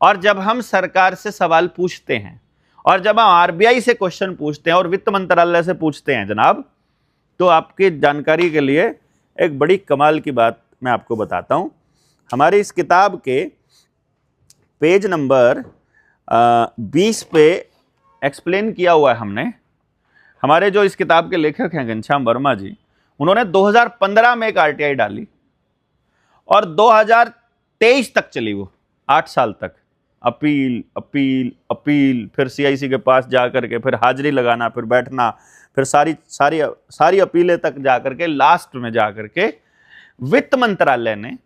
और जब हम सरकार से सवाल पूछते हैं और जब हम आरबीआई से क्वेश्चन पूछते हैं और वित्त मंत्रालय से पूछते हैं जनाब, तो आपकी जानकारी के लिए एक बड़ी कमाल की बात मैं आपको बताता हूं। हमारी इस किताब के पेज नंबर 20 पे एक्सप्लेन किया हुआ है हमने। हमारे जो इस किताब के लेखक हैं घनश्याम वर्मा जी, उन्होंने 2015 में एक आरटीआई डाली और 2023 तक चली वो, 8 साल तक अपील अपील अपील, फिर सीआईसी के पास जा करके फिर हाजिरी लगाना, फिर बैठना, फिर सारी अपीलें तक जा करके लास्ट में जा करके वित्त मंत्रालय ने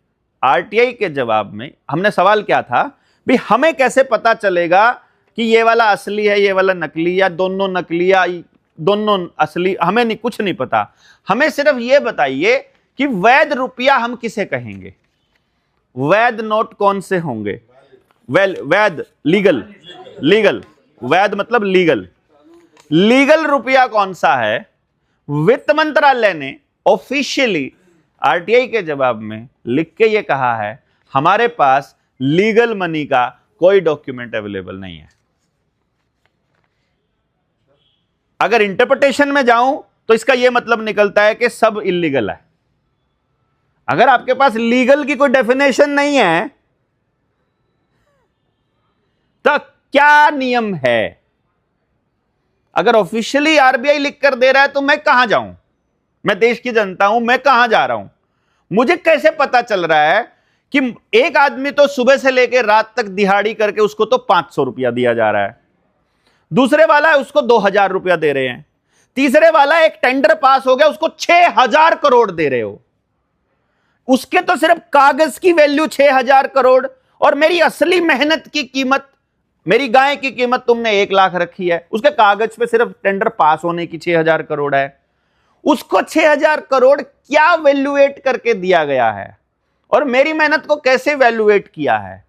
आरटीआई के जवाब में, हमने सवाल क्या था भी हमें कैसे पता चलेगा कि ये वाला असली है ये वाला नकली, या दोनों नकली या दोनों असली, हमें नहीं, कुछ नहीं पता। हमें सिर्फ ये बताइए कि वैध रुपया हम किसे कहेंगे, वैध नोट कौन से होंगे। वैध लीगल वैध मतलब लीगल रुपया कौन सा है। वित्त मंत्रालय ने ऑफिशियली आरटीआई के जवाब में लिख के ये कहा है हमारे पास लीगल मनी का कोई डॉक्यूमेंट अवेलेबल नहीं है। अगर इंटरप्रिटेशन में जाऊं तो इसका यह मतलब निकलता है कि सब इलीगल है। अगर आपके पास लीगल की कोई डेफिनेशन नहीं है तो क्या नियम है। अगर ऑफिशियली आरबीआई लिख कर दे रहा है तो मैं कहां जाऊं, मैं देश की जनता हूं, मैं कहां जा रहा हूं। मुझे कैसे पता चल रहा है कि एक आदमी तो सुबह से लेकर रात तक दिहाड़ी करके उसको तो 500 रुपया दिया जा रहा है, दूसरे वाला है उसको 2000 रुपया दे रहे हैं, तीसरे वाला एक टेंडर पास हो गया उसको 6000 करोड़ दे रहे हो। उसके तो सिर्फ कागज की वैल्यू 6000 करोड़ और मेरी असली मेहनत की कीमत, मेरी गाय की कीमत तुमने 1 लाख रखी है, उसके कागज पे सिर्फ टेंडर पास होने की 6000 करोड़ है। उसको 6000 करोड़ क्या वैल्यूएट करके दिया गया है और मेरी मेहनत को कैसे वैल्यूएट किया है,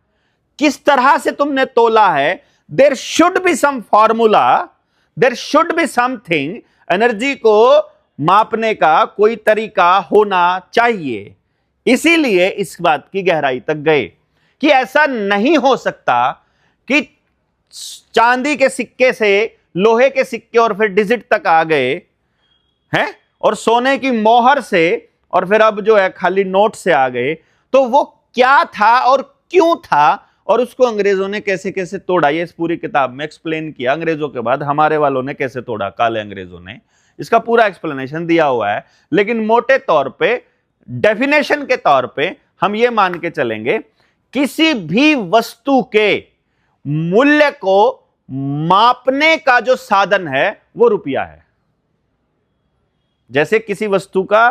किस तरह से तुमने तोला है। There should be some formula, there should be something, energy को मापने का कोई तरीका होना चाहिए। इसीलिए इस बात की गहराई तक गए कि ऐसा नहीं हो सकता कि चांदी के सिक्के से लोहे के सिक्के और फिर डिजिट तक आ गए हैं और सोने की मोहर से और फिर अब जो है खाली नोट से आ गए। तो वो क्या था और क्यों था और उसको अंग्रेजों ने कैसे कैसे तोड़ा, ये इस पूरी किताब में एक्सप्लेन किया। अंग्रेजों के बाद हमारे वालों ने कैसे तोड़ा, काले अंग्रेजों ने, इसका पूरा एक्सप्लेनेशन दिया हुआ है। लेकिन मोटे तौर पे, डेफिनेशन के तौर पे हम ये मान के चलेंगे किसी भी वस्तु के मूल्य को मापने का जो साधन है वो रुपया है। जैसे किसी वस्तु का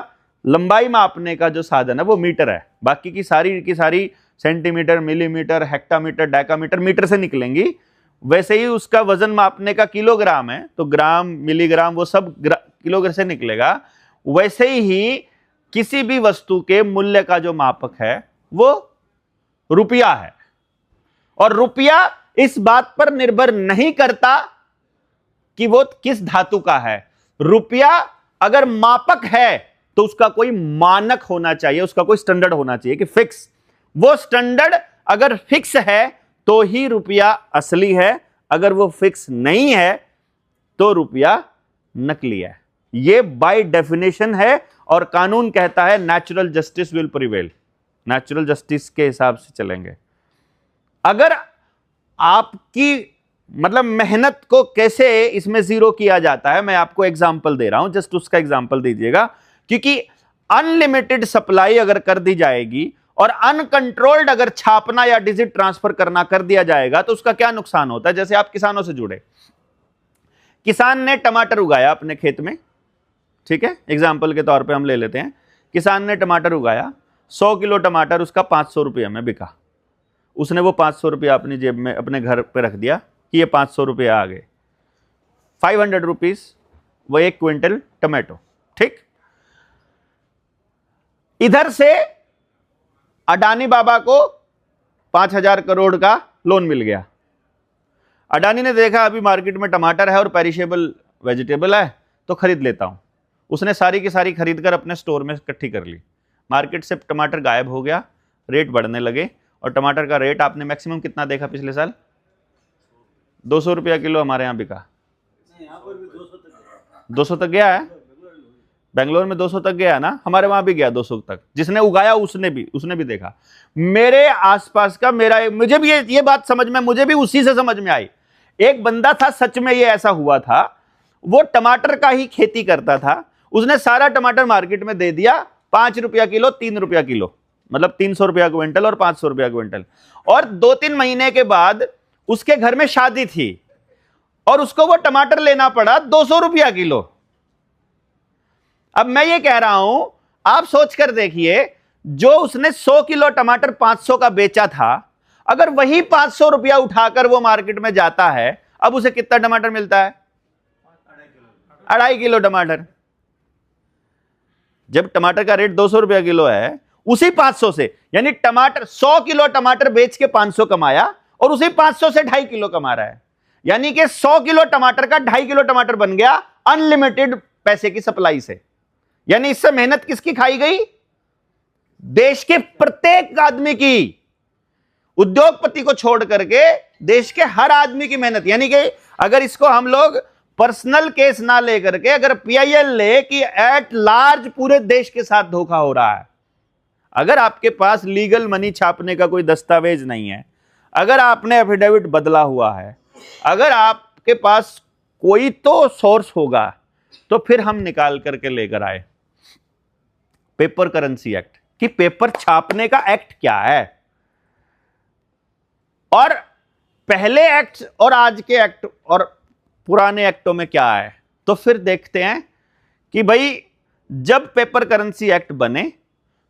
लंबाई मापने का जो साधन है वो मीटर है, बाकी की सारी centimetre, millimetre, hectometre, decametre metre से निकलेंगी। वैसे ही उसका वजन मापने का किलोग्राम है तो ग्राम, मिलीग्राम, वो सब किलोग्राम से निकलेगा। वैसे ही किसी भी वस्तु के मूल्य का जो मापक है वो रुपया है। और रुपया इस बात पर निर्भर नहीं करता कि वो किस धातु का है। रुपया अगर मापक है तो उसका कोई मानक होना चाहिए, उसका कोई स्टैंडर्ड होना चाहिए कि फिक्स। वो स्टैंडर्ड अगर फिक्स है तो ही रुपया असली है, अगर वो फिक्स नहीं है तो रुपया नकली है। ये बाय डेफिनेशन है और कानून कहता है natural justice will prevail. Natural justice के हिसाब से चलेंगे। अगर आपकी मतलब मेहनत को कैसे इसमें जीरो किया जाता है, मैं आपको एग्जांपल दे रहा हूं, जस्ट उसका एग्जांपल दीजिएगा। क्योंकि अनलिमिटेड सप्लाई अगर कर दी जाएगी और अनकंट्रोल्ड अगर छापना या डिजिट ट्रांसफर करना कर दिया जाएगा तो उसका क्या नुकसान होता है। जैसे आप किसानों से जुड़े, किसान ने टमाटर उगाया अपने खेत में, ठीक है, एग्जाम्पल के तौर पे हम ले लेते हैं, किसान ने टमाटर उगाया, 100 किलो टमाटर उसका 500 रुपये में बिका। उसने वो 500 रुपया अपनी जेब में अपने घर पे रख दिया कि ये 500 रुपये आ गए, 500 रुपीज, वो 1 क्विंटल टमाटो। ठीक, इधर से अडानी बाबा को 5,000 करोड़ का लोन मिल गया। अडानी ने देखा अभी मार्केट में टमाटर है और पेरिशेबल वेजिटेबल है तो खरीद लेता हूं। उसने सारी की सारी खरीद कर अपने स्टोर में इकट्ठी कर ली। मार्केट से टमाटर गायब हो गया, रेट बढ़ने लगे, और टमाटर का रेट आपने मैक्सिमम कितना देखा पिछले साल? 200 रुपया किलो हमारे यहाँ बिका। 200 तक गया है, बेंगलोर में 200 तक गया ना, हमारे वहां भी गया 200 तक। जिसने उगाया उसने भी देखा। मेरे आसपास का मुझे भी ये बात समझ में, मुझे भी उसी से समझ में आई। एक बंदा था, सच में ये ऐसा हुआ था, वो टमाटर का ही खेती करता था। उसने सारा टमाटर मार्केट में दे दिया, 5 रुपया किलो, 3 रुपया किलो, मतलब 300 रुपया क्विंटल और 500 रुपया क्विंटल। और 2-3 महीने के बाद उसके घर में शादी थी और उसको वो टमाटर लेना पड़ा 200 रुपया किलो। अब मैं ये कह रहा हूं, आप सोच कर देखिए, जो उसने 100 किलो टमाटर 500 का बेचा था, अगर वही 500 रुपया उठाकर वो मार्केट में जाता है, अब उसे कितना टमाटर मिलता है? 2.5 किलो टमाटर। जब टमाटर का रेट 200 रुपया किलो है, उसी 500 से, यानी टमाटर 100 किलो टमाटर बेच के 500 कमाया और उसी 500 से 2.5 किलो कमा रहा है। यानी कि 100 किलो टमाटर का 2.5 किलो टमाटर बन गया अनलिमिटेड पैसे की सप्लाई से। यानी इससे मेहनत किसकी खाई गई? देश के प्रत्येक आदमी की, उद्योगपति को छोड़ करके देश के हर आदमी की मेहनत। यानी कि अगर इसको हम लोग पर्सनल केस ना लेकर के अगर पीआईएल ले कि एट लार्ज पूरे देश के साथ धोखा हो रहा है, अगर आपके पास लीगल मनी छापने का कोई दस्तावेज नहीं है, अगर आपने एफिडेविट बदला हुआ है, अगर आपके पास कोई तो सोर्स होगा, तो फिर हम निकाल करके लेकर आए पेपर करेंसी एक्ट कि पेपर छापने का एक्ट क्या है, और पहले एक्ट और आज के एक्ट और पुराने एक्टों में क्या है। तो फिर देखते हैं कि भाई जब पेपर करेंसी एक्ट बने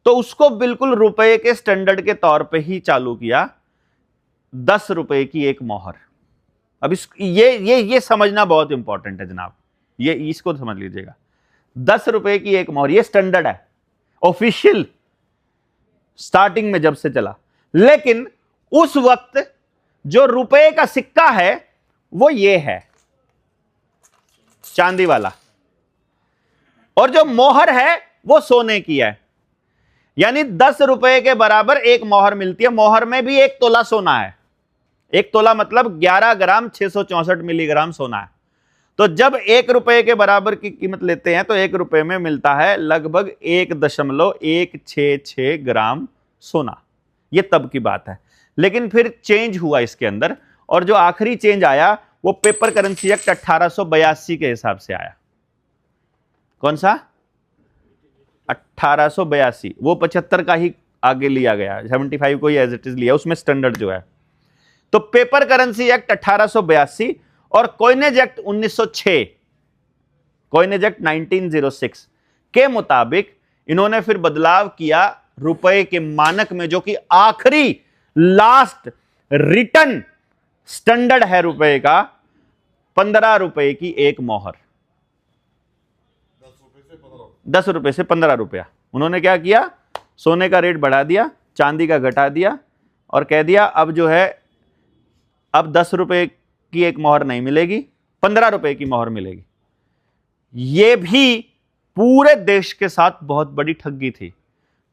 तो उसको बिल्कुल रुपए के स्टैंडर्ड के तौर पे ही चालू किया, 10 रुपए की एक मोहर। अब ये समझना बहुत इंपॉर्टेंट है जनाब, ये इसको समझ लीजिएगा। 10 रुपए की एक मोहर, ये स्टैंडर्ड है, ऑफिशियल स्टार्टिंग में जब से चला। लेकिन उस वक्त जो रुपए का सिक्का है वो ये है, चांदी वाला, और जो मोहर है वो सोने की है। यानी 10 रुपए के बराबर एक मोहर मिलती है। मोहर में भी 1 तोला सोना है। 1 तोला मतलब 11 ग्राम 664 मिलीग्राम सोना है। तो जब 1 रुपए के बराबर की कीमत लेते हैं तो 1 रुपए में मिलता है लगभग 1.166 ग्राम सोना। यह तब की बात है। लेकिन फिर चेंज हुआ इसके अंदर, और जो आखिरी चेंज आया वो पेपर करेंसी एक्ट 1882 के हिसाब से आया। कौन सा? 1882। वो 75 का ही आगे लिया गया, 75 को ही एज इट इज लिया, उसमें स्टैंडर्ड जो है। तो पेपर करेंसी एक्ट 1882 और कॉइनेज एक्ट 1906, कॉइनेज एक्ट 1906 के मुताबिक इन्होंने फिर बदलाव किया रुपए के मानक में, जो कि आखिरी लास्ट रिटर्न स्टैंडर्ड है रुपए का, 15 रुपए की एक मोहर। 10 रुपए से 15 रुपया। उन्होंने क्या किया? सोने का रेट बढ़ा दिया, चांदी का घटा दिया, और कह दिया अब जो है, अब 10 रुपए की एक मोहर नहीं मिलेगी, 15 रुपए की मोहर मिलेगी। यह भी पूरे देश के साथ बहुत बड़ी ठगी थी।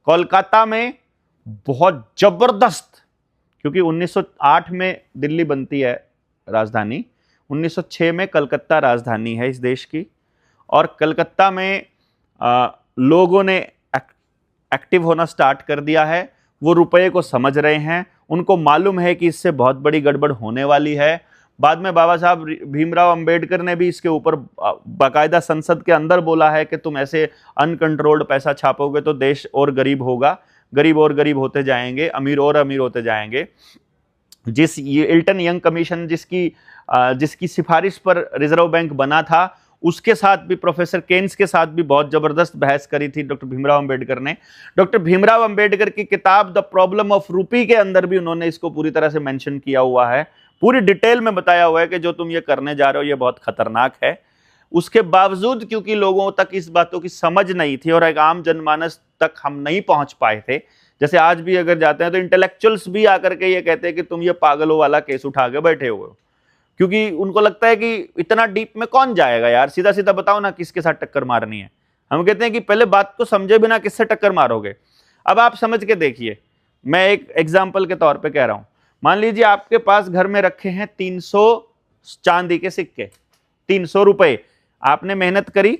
कोलकाता में बहुत जबरदस्त, क्योंकि 1908 में दिल्ली बनती है राजधानी, 1906 में कलकत्ता राजधानी है इस देश की, और कलकत्ता में लोगों ने एक्टिव होना स्टार्ट कर दिया है। वो रुपए को समझ रहे हैं, उनको मालूम है कि इससे बहुत बड़ी गड़बड़ होने वाली है। बाद में बाबा साहब भीमराव अंबेडकर ने भी इसके ऊपर बाकायदा संसद के अंदर बोला है कि तुम ऐसे अनकंट्रोल्ड पैसा छापोगे तो देश और गरीब होगा, गरीब और गरीब होते जाएंगे, अमीर और अमीर होते जाएंगे। ये इल्टन यंग कमीशन जिसकी सिफारिश पर रिजर्व बैंक बना था, उसके साथ भी, प्रोफेसर केन्स के साथ भी बहुत जबरदस्त बहस करी थी डॉक्टर भीमराव अंबेडकर ने। डॉक्टर भीमराव अंबेडकर की किताब द प्रॉब्लम ऑफ रूपी के अंदर भी उन्होंने इसको पूरी तरह से मेंशन किया हुआ है, पूरी डिटेल में बताया हुआ है कि जो तुम ये करने जा रहे हो ये बहुत खतरनाक है। उसके बावजूद क्योंकि लोगों तक इस बातों की समझ नहीं थी और एक आम जनमानस तक हम नहीं पहुंच पाए थे, जैसे आज भी अगर जाते हैं तो इंटेलेक्चुअल्स भी आकर के ये कहते हैं कि तुम ये पागलों वाला केस उठा के बैठे हुए हो, क्योंकि उनको लगता है कि इतना डीप में कौन जाएगा यार, सीधा सीधा बताओ ना किसके साथ टक्कर मारनी है। हम कहते हैं कि पहले बात को समझे बिना किससे टक्कर मारोगे। अब आप समझ के देखिए, मैं एक एग्जाम्पल के तौर पे कह रहा हूं, मान लीजिए आपके पास घर में रखे हैं 300 चांदी के सिक्के, 300 रुपए आपने मेहनत करी,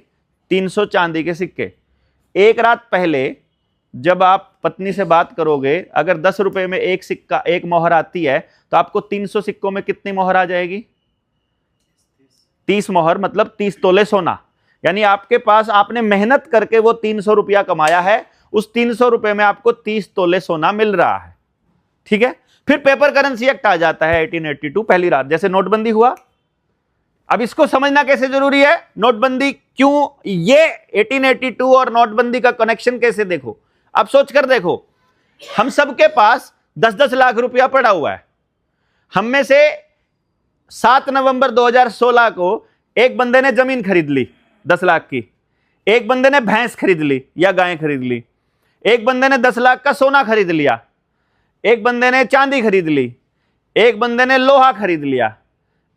300 चांदी के सिक्के। एक रात पहले जब आप पत्नी से बात करोगे, अगर 10 रुपए में एक सिक्का, एक मोहर आती है, तो आपको 300 सिक्कों में कितनी मोहर आ जाएगी? 30 मोहर, मतलब 30 तोले सोना। यानी आपके पास, आपने मेहनत करके वो 300 रुपया कमाया है, उस 300 रुपए में आपको 30 तोले सोना मिल रहा है, ठीक है। फिर पेपर करेंसी एक्ट आ जाता है 1882, पहली रात, जैसे नोटबंदी हुआ। अब इसको समझना कैसे जरूरी है, नोटबंदी क्यों, ये 1882 और नोटबंदी का कनेक्शन कैसे देखो, अब सोचकर देखो। हम सबके पास 10-10 लाख रुपया पड़ा हुआ है। हम में से 7 नवंबर 2016 को एक बंदे ने जमीन खरीद ली 10 लाख की, एक बंदे ने भैंस खरीद ली या गाय खरीद ली, एक बंदे ने 10 लाख का सोना खरीद लिया, एक बंदे ने चांदी खरीद ली, एक बंदे ने लोहा खरीद लिया,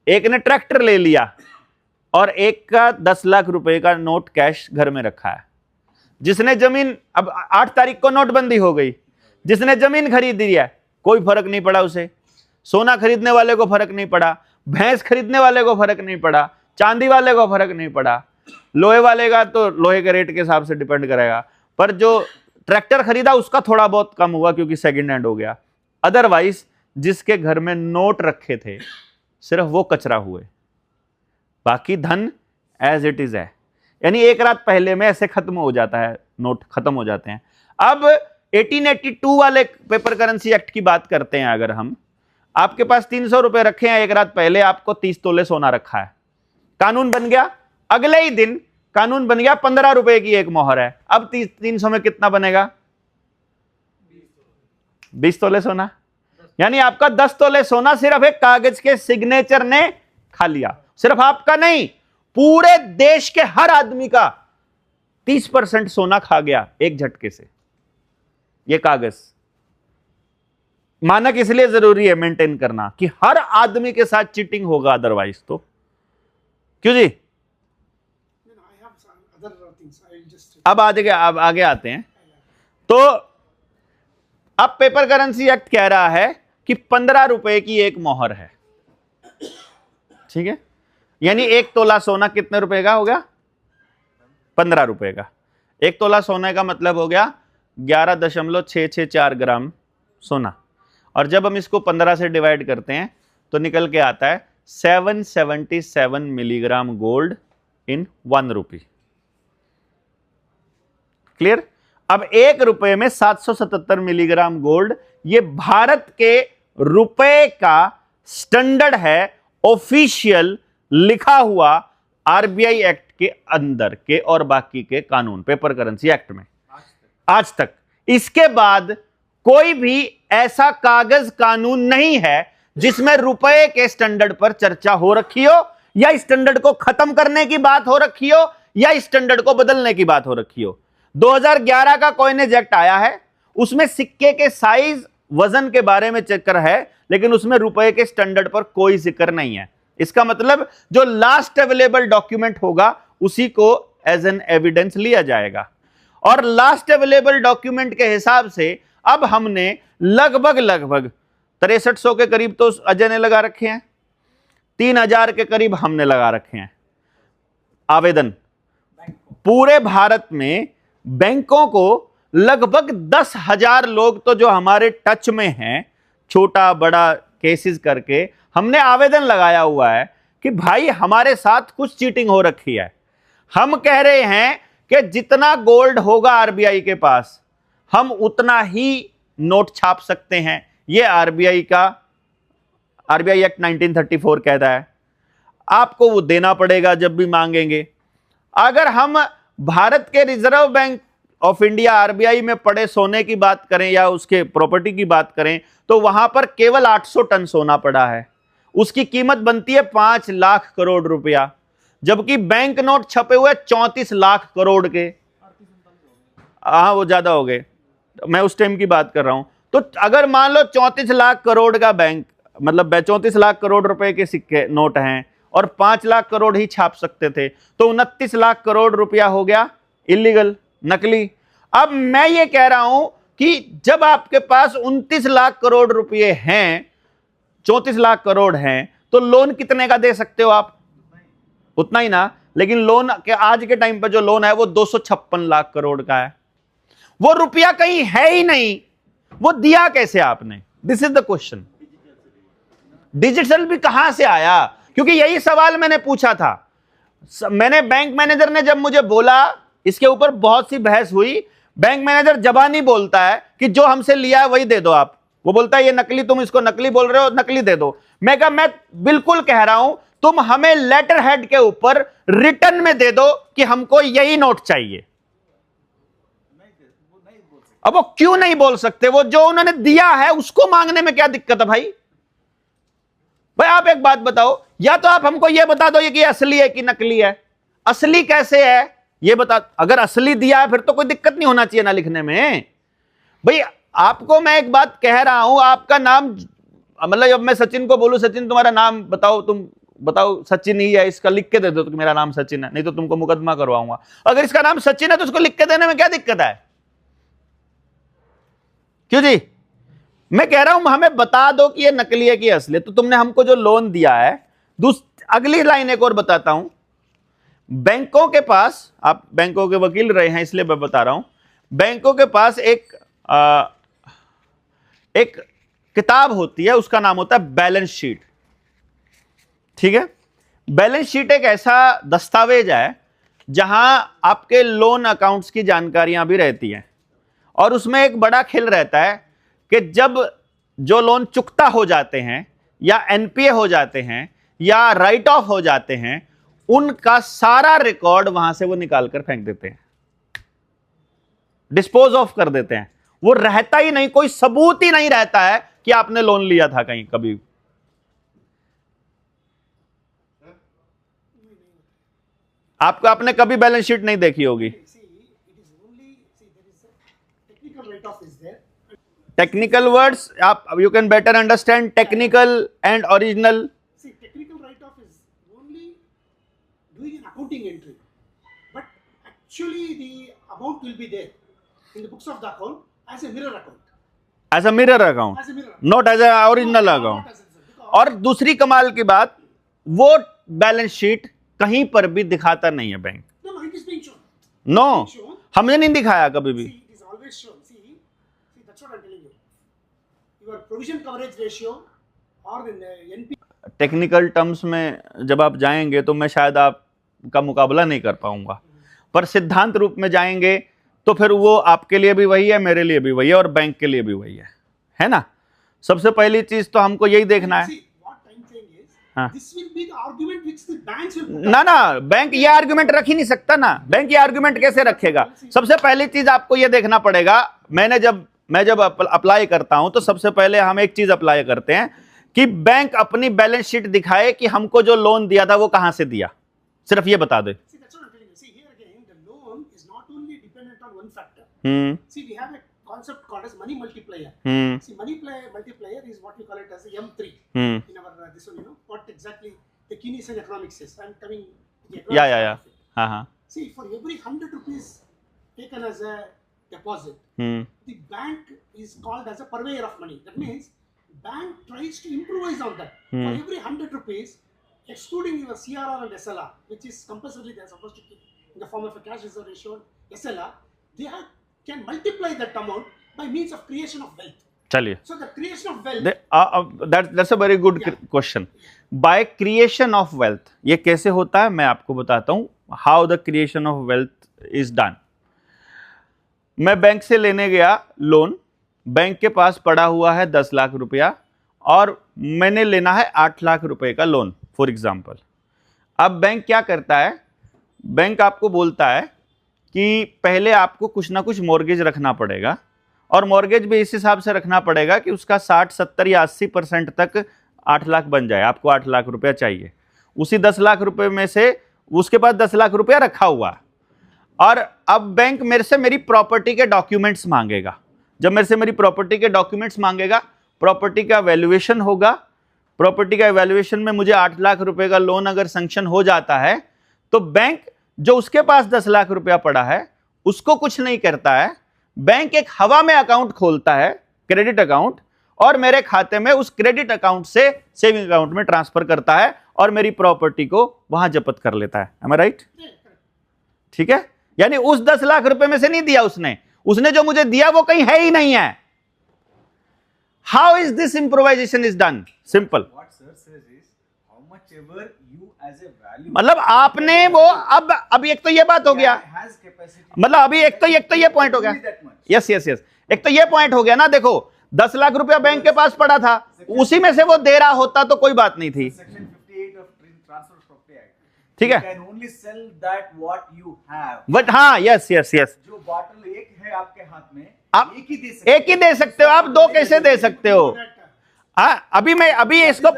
एक ने ट्रैक्टर ले लिया, और एक का 10 लाख रुपए का नोट कैश घर में रखा है। जिसने जमीन, अब 8 तारीख को नोटबंदी हो गई, जिसने जमीन खरीद लिया कोई फर्क नहीं पड़ा उसे, सोना खरीदने वाले को फर्क नहीं पड़ा, भैंस खरीदने वाले को फर्क नहीं पड़ा, चांदी वाले को फर्क नहीं पड़ा, लोहे वाले का तो लोहे के रेट के हिसाब से डिपेंड करेगा, पर जो ट्रैक्टर खरीदा उसका थोड़ा बहुत कम हुआ क्योंकि सेकंड हैंड हो गया। अदरवाइज जिसके घर में नोट रखे थे सिर्फ वो कचरा हुए, बाकी धन एज इट इज है। यानी एक रात पहले में ऐसे खत्म हो जाता है, नोट खत्म हो जाते हैं। अब 1882 वाले पेपर करेंसी एक्ट की बात करते हैं। अगर हम, आपके पास 300 रुपए रखे हैं, एक रात पहले आपको 30 तोले सोना रखा है, कानून बन गया, अगले ही दिन कानून बन गया 15 रुपए की एक मोहर है। अब 300 में कितना बनेगा? 20 तोले सोना। यानी आपका 10 तोले सोना सिर्फ एक कागज के सिग्नेचर ने खा लिया। सिर्फ आपका नहीं, पूरे देश के हर आदमी का 30% सोना खा गया एक झटके से ये कागज। मानक इसलिए जरूरी है मेंटेन करना कि हर आदमी के साथ चीटिंग होगा, अदरवाइज तो क्यों जी। अब आगे आते हैं। तो अब पेपर करेंसी एक्ट कह रहा है कि 15 रुपए की एक मोहर है, ठीक है। यानी एक तोला सोना कितने रुपए का हो गया? 15 रुपए का। एक तोला सोने का मतलब हो गया 11.664 ग्राम सोना। और जब हम इसको 15 से डिवाइड करते हैं तो निकल के आता है 777 milligram gold in 1 rupee. Clear? अब 1 रुपए में 777 मिलीग्राम गोल्ड, ये भारत के रुपए का स्टैंडर्ड है, ऑफिशियल लिखा हुआ आरबीआई एक्ट के अंदर के और बाकी के कानून, पेपर करेंसी एक्ट में आज तक। इसके बाद कोई भी ऐसा कागज कानून नहीं है जिसमें रुपए के स्टैंडर्ड पर चर्चा हो रखी हो, या स्टैंडर्ड को खत्म करने की बात हो रखी हो, या स्टैंडर्ड को बदलने की बात हो रखी हो। 2011 का कॉइनेज एक्ट आया है, उसमें सिक्के के साइज, वजन के बारे में जिक्र है, लेकिन उसमें रुपए के स्टैंडर्ड पर कोई जिक्र नहीं है। इसका मतलब जो लास्ट अवेलेबल डॉक्यूमेंट होगा उसी को एज एन एविडेंस लिया जाएगा। और लास्ट अवेलेबल डॉक्यूमेंट के हिसाब से अब हमने लगभग 6300 के करीब तो अजय ने लगा रखे हैं, 3000 के करीब हमने लगा रखे हैं आवेदन। पूरे भारत में बैंकों को लगभग 10,000 लोग तो जो हमारे टच में हैं, छोटा बड़ा केसेस करके हमने आवेदन लगाया हुआ है कि भाई हमारे साथ कुछ चीटिंग हो रखी है। हम कह रहे हैं कि जितना गोल्ड होगा आरबीआई के पास हम उतना ही नोट छाप सकते हैं। यह आरबीआई एक्ट 1934 कहता है। आपको वो देना पड़ेगा जब भी मांगेंगे। अगर हम भारत के reserve Bank of India RBI में पड़े सोने की बात करें या उसके प्रॉपर्टी की बात करें तो वहां पर केवल 800 टन सोना पड़ा है, उसकी कीमत बनती है 5 लाख करोड़ रुपया, जबकि बैंक नोट छपे हुए 34 लाख करोड़ के। हाँ वो ज्यादा हो गए, मैं उस टाइम की बात कर रहा हूं। तो अगर मान लो 34 लाख करोड़ का बैंक, मतलब 34 लाख करोड़ रुपए के सिक्के नोट हैं और 5 लाख करोड़ ही छाप सकते थे, तो 29 लाख करोड़ रुपया हो गया इलीगल, नकली। अब मैं ये कह रहा हूं कि जब आपके पास 29 लाख करोड़ रुपए हैं, 34 लाख करोड़ हैं, तो लोन कितने का दे सकते हो आप? उतना ही ना। लेकिन लोन के आज के टाइम पर जो लोन है वो 256 लाख करोड़ का है। वो रुपया कहीं है ही नहीं, वो दिया कैसे आपने? This is the question. Digital भी कहां से आया? क्योंकि यही सवाल मैंने पूछा था। मैंने बैंक मैनेजर ने जब मुझे बोला, इसके ऊपर बहुत सी बहस हुई। बैंक मैनेजर जबानी बोलता है कि जो हमसे लिया है वही दे दो आप। वो बोलता है ये नकली, तुम इसको नकली बोल रहे हो, नकली दे दो। मैं कहा मैं बिल्कुल कह रहा हूं, तुम हमें लेटर हेड के ऊपर रिटर्न में दे दो कि हमको यही नोट चाहिए। अब वो क्यों नहीं बोल सकते? वो जो उन्होंने दिया है उसको मांगने में क्या दिक्कत है भाई? भाई आप एक बात बताओ, या तो आप हमको यह बता दो ये कि असली है कि नकली है। असली कैसे है ये बता। अगर असली दिया है फिर तो कोई दिक्कत नहीं होना चाहिए ना लिखने में। भाई आपको मैं एक बात कह रहा हूं, आपका नाम, मतलब जब मैं सचिन को बोलूं सचिन तुम्हारा नाम बताओ, तुम बताओ सचिन ही है, इसका लिख के दे दो कि मेरा नाम सचिन है, नहीं तो तुमको मुकदमा करवाऊंगा। अगर इसका नाम सचिन है तो उसको लिख के देने में क्या दिक्कत है? क्यों जी? मैं कह रहा हूं हमें बता दो कि ये नकली है कि असली। तो तुमने हमको जो लोन दिया है, अगली लाइन एक और बताता हूं। बैंकों के पास, आप बैंकों के वकील रहे हैं इसलिए मैं बता रहा हूं, बैंकों के पास एक किताब होती है, उसका नाम होता है बैलेंस शीट। ठीक है? बैलेंस शीट एक ऐसा दस्तावेज है जहां आपके लोन अकाउंट्स की जानकारियां भी रहती हैं, और उसमें एक बड़ा खेल रहता है कि जब जो लोन चुकता हो जाते हैं या एनपीए हो जाते हैं या राइट ऑफ हो जाते हैं, उनका सारा रिकॉर्ड वहां से वो निकाल कर फेंक देते हैं, डिस्पोज ऑफ कर देते हैं। वो रहता ही नहीं, कोई सबूत ही नहीं रहता है कि आपने लोन लिया था कहीं कभी। आपने कभी बैलेंस शीट नहीं देखी होगी। टेक्निकल वर्ड्स आप, you can better understand technical and original. Technical write-off is only doing an accounting entry, but actually the amount will be there in the books of the account as a mirror account. As a mirror account, As a mirror account. not as a original Not account. as a because और दूसरी कमाल की बात, वो बैलेंस शीट कहीं पर भी दिखाता नहीं है bank. no, it is being shown. No, Being shown. हमने नहीं दिखाया कभी भी। See, it is always shown. See, that's what I'm telling you. Your provision coverage ratio or the NP. Technical terms में जब आप जाएंगे तो मैं शायद आपका मुकाबला नहीं कर पाऊंगा, पर सिद्धांत रूप में जाएंगे तो फिर वो आपके लिए भी वही है, मेरे लिए भी वही है और बैंक के लिए भी वही है ना? सबसे पहली चीज तो हमको यही देखना है। See, what I'm saying is, हाँ। this will be the argument which the banks will put ना ना, बैंक ये आर्गुमेंट रख ही नहीं सकता ना। बैंक ये आर्गुमेंट कैसे रखेगा? सबसे पहली चीज आपको ये देखना पड़ेगा, मैं जब अप्लाई करता हूं तो सबसे पहले हम एक चीज अप्लाई करते हैं कि बैंक अपनी बैलेंस शीट दिखाए कि हमको जो लोन दिया था वो कहां से दिया, सिर्फ ये बता दे। See, that's what I'm telling you. See, here again, the loan is not only dependent on one factor. See, we have a concept called as money multiplier. See, multiplier is what we call it as a M3 in our this one. You know what exactly the Keynesian economics is. I'm coming to the economics. Yeah. of it. हाँ. See, for every 100 rupees taken as a deposit, the bank is called as a purveyor of money. That means bank tries to improvise on that. For every 100 rupees, excluding your CRR and SLR, which is compulsorily they are supposed to keep in the form of a cash reserve ratio, SLR, they can multiply that amount by means of creation of wealth. चलिए, So the creation of wealth. that's a very good question. By creation of wealth, ये कैसे होता है मैं आपको बताता हूँ। How the creation of wealth is done. मैं बैंक से लेने गया लोन, बैंक के पास पड़ा हुआ है 10 लाख रुपया और मैंने लेना है 8 लाख रुपए का लोन फॉर एग्जाम्पल। अब बैंक क्या करता है, बैंक आपको बोलता है कि पहले आपको कुछ ना कुछ मॉर्गेज रखना पड़ेगा, और मॉर्गेज भी इस हिसाब से रखना पड़ेगा कि उसका 60, 70 या 80% तक 8 लाख बन जाए। आपको 8 लाख रुपया चाहिए, उसी 10 लाख रुपए में से उसके पास 10 लाख रुपया रखा हुआ, और अब बैंक मेरे से मेरी प्रॉपर्टी के डॉक्यूमेंट्स मांगेगा। जब मेरे से मेरी प्रॉपर्टी के डॉक्यूमेंट्स मांगेगा, प्रॉपर्टी का वैल्यूएशन होगा, प्रॉपर्टी का वैल्यूएशन में मुझे 8 लाख रुपए का लोन अगर सैंक्शन हो जाता है, तो बैंक जो उसके पास 10 लाख रुपया पड़ा है उसको कुछ नहीं करता है, बैंक एक हवा में अकाउंट खोलता है, क्रेडिट अकाउंट, और मेरे खाते में उस क्रेडिट अकाउंट से सेविंग अकाउंट में ट्रांसफर करता है और मेरी प्रॉपर्टी को वहां जब्त कर लेता है। M I right? ठीक है, यानी उस 10 लाख रुपए में से नहीं दिया उसने जो मुझे दिया वो कहीं है ही नहीं है। How is this improvisation is done? Simple. मतलब आपने वो अब एक तो ये बात हो गया, मतलब अभी एक तो ये पॉइंट हो गया। यस यस यस, एक तो ये पॉइंट हो गया ना। देखो 10 लाख रुपया बैंक के पास पड़ा था, उसी में से वो दे रहा होता तो कोई बात नहीं थी। ठीक है, बट हाँ, यस यस यस, जो बॉटल एक है आपके हाथ में, आप एक ही दे सकते हो, आप दो कैसे दे सकते हो? हाँ, अभी इसको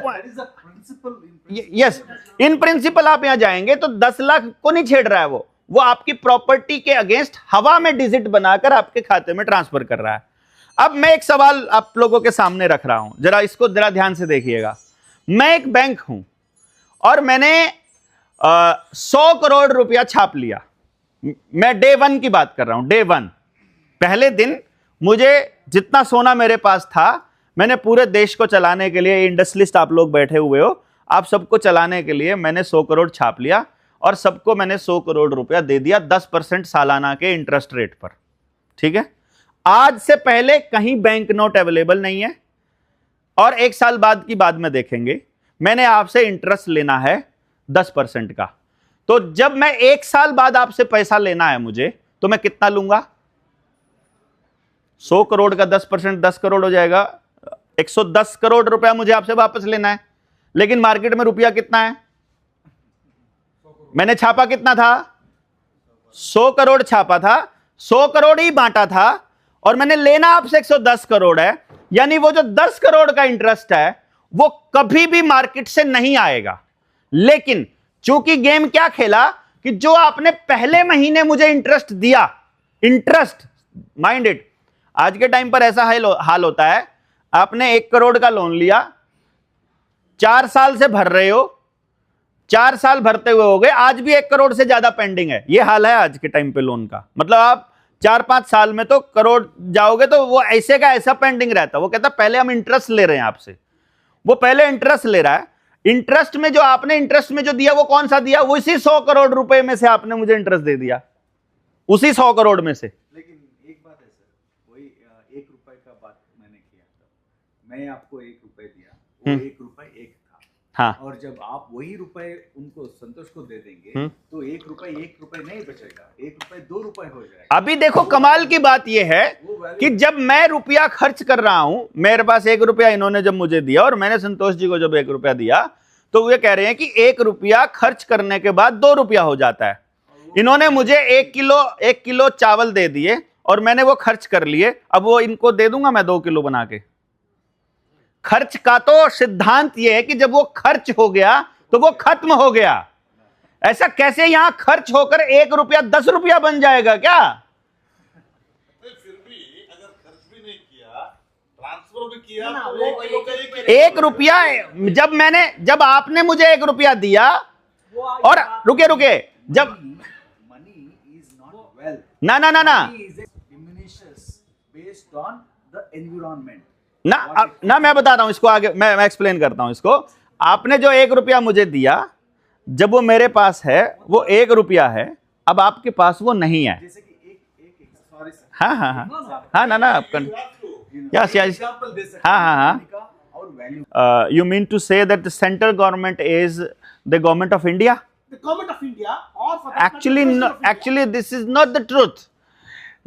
यस, इन प्रिंसिपल आप यहां जाएंगे तो 10 लाख को नहीं छेड़ रहा है, वो आपकी प्रॉपर्टी के अगेंस्ट हवा में डिजिट बनाकर आपके खाते में ट्रांसफर कर रहा है। अब मैं एक सवाल आप लोगों के सामने रख रहा हूं, जरा इसको जरा ध्यान से देखिएगा। मैं एक बैंक हूं और मैंने 100 करोड़ रुपया छाप लिया। मैं डे 1 की बात कर रहा हूं, डे 1, पहले दिन मुझे जितना सोना मेरे पास था, मैंने पूरे देश को चलाने के लिए, इंडस्ट्रियलिस्ट आप लोग बैठे हुए हो, आप सबको चलाने के लिए मैंने 100 करोड़ छाप लिया और सबको मैंने 100 करोड़ रुपया दे दिया 10% सालाना के इंटरेस्ट रेट पर। ठीक है, आज से पहले कहीं बैंक नोट अवेलेबल नहीं है, और 1 साल बाद की बात में देखेंगे, मैंने आपसे इंटरेस्ट लेना है 10% का। तो जब मैं 1 साल बाद आपसे पैसा लेना है मुझे, तो मैं कितना लूंगा? 100 करोड़ का 10% 10 करोड़ हो जाएगा, 110 करोड़ रुपया मुझे आपसे वापस लेना है। लेकिन मार्केट में रुपया कितना है? मैंने छापा कितना था? 100 करोड़ छापा था, 100 करोड़ ही बांटा था, और मैंने लेना आपसे 110 करोड़ है। यानी वो जो 10 करोड़ का इंटरेस्ट है वो कभी भी मार्केट से नहीं आएगा। लेकिन चूंकि गेम क्या खेला कि जो आपने पहले महीने मुझे इंटरेस्ट दिया, इंटरेस्ट माइंड इट, आज के टाइम पर ऐसा हाल होता है, आपने 1 करोड़ का लोन लिया, 4 साल से भर रहे हो, 4 साल भरते हुए हो गए, आज भी 1 करोड़ से ज्यादा पेंडिंग है। यह हाल है आज के टाइम पे लोन का। मतलब आप 4-5 साल में तो करोड़ जाओगे तो वो ऐसे का ऐसा पेंडिंग रहता। वो कहता पहले हम इंटरेस्ट ले रहे हैं आपसे, वो पहले इंटरेस्ट ले रहा है। इंटरेस्ट में जो आपने इंटरेस्ट में जो दिया वो कौन सा दिया? वो इसी 100 करोड़ रुपए में से आपने मुझे इंटरेस्ट दे दिया, उसी 100 करोड़ में से। लेकिन एक बात है सर, वही 1 रुपए का बात मैंने किया था, मैं आपको 1 रुपए दिया, वो 1 रुपए एक था। हाँ, और जब आप वही रुपए उनको संतोष को दे देंगे तो 1 रुपए नहीं बचेगा, 1 रुपए 2 रुपए हो जाएगा। अभी देखो कमाल की बात यह है कि जब मैं रुपया खर्च कर रहा हूं, मेरे पास 1 रुपया इन्होंने जब मुझे दिया और मैंने संतोष जी को जब 1 रुपया दिया, तो वे कह रहे हैं कि 1 रुपया खर्च करने के बाद 2 रुपया हो जाता है। इन्होंने मुझे 1 किलो चावल दे दिए और मैंने वो खर्च कर लिए, अब वो इनको दे दूंगा मैं 2 किलो बना के। खर्च का तो सिद्धांत ये है कि जब वो खर्च हो गया तो वो खत्म हो गया। ऐसा कैसे यहां खर्च होकर 1 रुपया 10 रुपया बन जाएगा क्या? फिर भी अगर खर्च भी नहीं किया, ट्रांसफर भी किया, तो 1 रुपया जब आपने मुझे 1 रुपया दिया, और रुके जब मनी इज नॉट वेल्थ, ना बेस्ड ऑन द एनवायरनमेंट ना मैं बता रहा हूं इसको आगे, मैं एक्सप्लेन करता हूं इसको। आपने जो 1 रुपया मुझे दिया, जब वो मेरे पास है वो 1 रुपया है, अब आपके पास वो नहीं है। जैसे कि एक सॉरी सर, हाँ ना आपका यस एग्जांपल दे सकते हैं और value. You mean to say that the central government is the government of India? The government of India, or for that matter, Actually, the no, President of India. actually this is not the truth.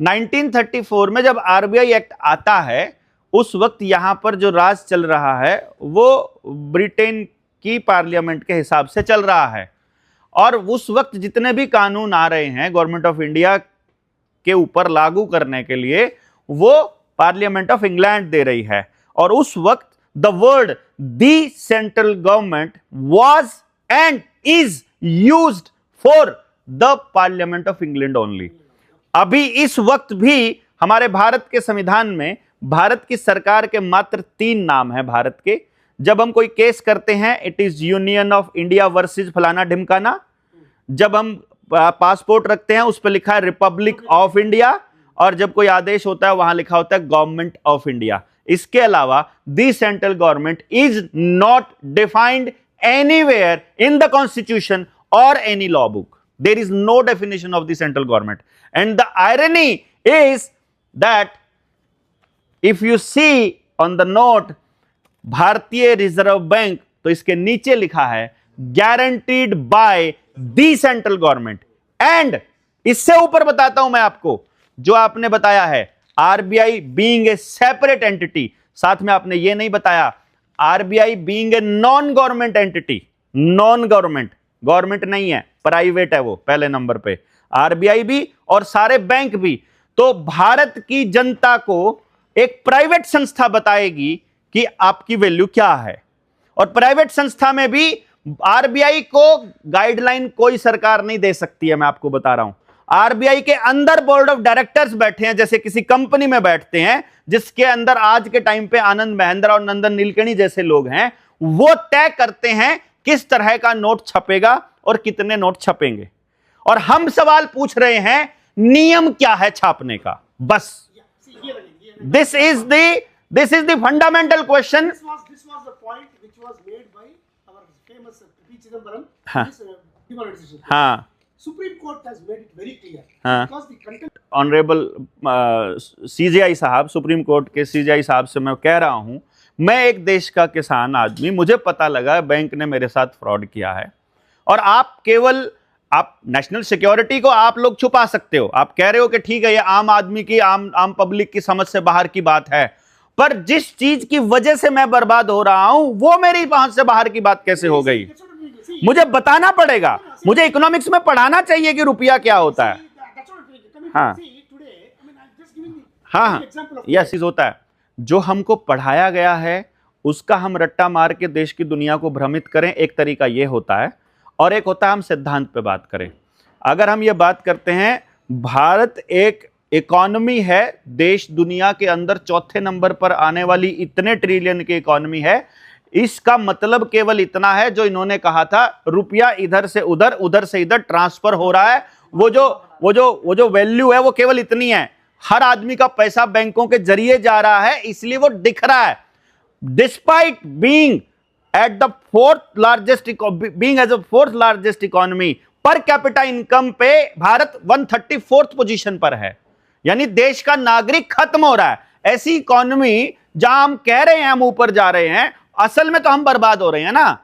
1934 में जब RBI एक्ट आता है, उस वक्त यहां पर जो राज चल रहा है वो ब्रिटेन की पार्लियामेंट के हिसाब से चल रहा है। और उस वक्त जितने भी कानून आ रहे हैं गवर्नमेंट ऑफ इंडिया के ऊपर लागू करने के लिए, वो पार्लियामेंट ऑफ इंग्लैंड दे रही है। और उस वक्त the word the central government was and is used for the parliament of England only. अभी इस वक्त भी हमारे भारत के संविधान में भारत की सरकार के मात्र 3 नाम हैं भारत के। जब हम कोई केस करते हैं, it is union of India versus फलाना ढिमकाना। जब हम पासपोर्ट रखते हैं, उस पर लिखा है रिपब्लिक ऑफ इंडिया, और जब कोई आदेश होता है वहां लिखा होता है गवर्नमेंट ऑफ इंडिया। इसके अलावा the central government is not defined anywhere in the constitution और any law book. There is no definition of the central government. And the irony is that if you see on the note Bharatiya Reserve Bank, तो इसके नीचे लिखा है guaranteed by the central government. And इससे ऊपर बताता हूं मैं आपको, जो आपने बताया है RBI being a separate entity, साथ में आपने ये नहीं बताया RBI being a non government entity. Non government, government नहीं है, प्राइवेट है वो पहले नंबर पे, आरबीआई भी और सारे बैंक भी। तो भारत की जनता को एक प्राइवेट संस्था बताएगी कि आपकी वैल्यू क्या है। और प्राइवेट संस्था में भी आरबीआई को गाइडलाइन कोई सरकार नहीं दे सकती है। मैं आपको बता रहा हूं, आरबीआई के अंदर बोर्ड ऑफ डायरेक्टर्स बैठे हैं, जैसे किसी कंपनी में बैठते हैं, जिसके अंदर आज के टाइम पे आनंद महिंद्रा और नंदन नीलकणी जैसे लोग हैं। वो तय करते हैं किस तरह का नोट छपेगा और कितने नोट छपेंगे। और हम सवाल पूछ रहे हैं नियम क्या है छापने का, बस। This is the fundamental question. This was the point which was made by our famous P. Chidambaram. हाँ. This demonetization. हाँ, Supreme Court has made it very clear. हाँ. Because the content. Honourable CGI साहब, सुप्रीम कोर्ट के सीजीआई साहब से मैं कह रहा हूं, मैं एक देश का किसान आदमी, मुझे पता लगा बैंक ने मेरे साथ फ्रॉड किया है। और आप नेशनल सिक्योरिटी को आप लोग छुपा सकते हो, आप कह रहे हो कि ठीक है ये आम आदमी की, आम पब्लिक की समझ से बाहर की बात है, पर जिस चीज की वजह से मैं बर्बाद हो रहा हूं वो मेरी पहुंच से बाहर की बात कैसे हो गई? That's what we see. मुझे बताना पड़ेगा, मुझे इकोनॉमिक्स में पढ़ाना चाहिए कि रुपया क्या होता है। That's what we coming हाँ. to see today. I mean, I'm just giving the हाँ, example of यस, होता है। जो हमको पढ़ाया गया है उसका हम रट्टा मार के देश की दुनिया को भ्रमित करें, एक तरीका ये होता है, और एक होता है हम सिद्धांत पे बात करें। अगर हम ये बात करते हैं भारत एक इकोनॉमी है, देश दुनिया के अंदर 4थे नंबर पर आने वाली इतने ट्रिलियन की इकोनॉमी है, इसका मतलब केवल इतना है जो इन्होंने कहा था, रुपया इधर से उधर, उधर से इधर ट्रांसफर हो रहा है। वो जो वैल्यू है वो केवल इतनी है। हर आदमी का पैसा बैंकों के जरिए जा रहा है, इसलिए वो दिख रहा है। Despite being at the fourth largest economy, per capita income पे भारत 134th पोजीशन पर है। यानी देश का नागरिक खत्म हो रहा है। ऐसी इकोनॉमी जहां हम कह रहे हैं हम ऊपर जा रहे हैं, असल में तो हम बर्बाद हो रहे हैं ना।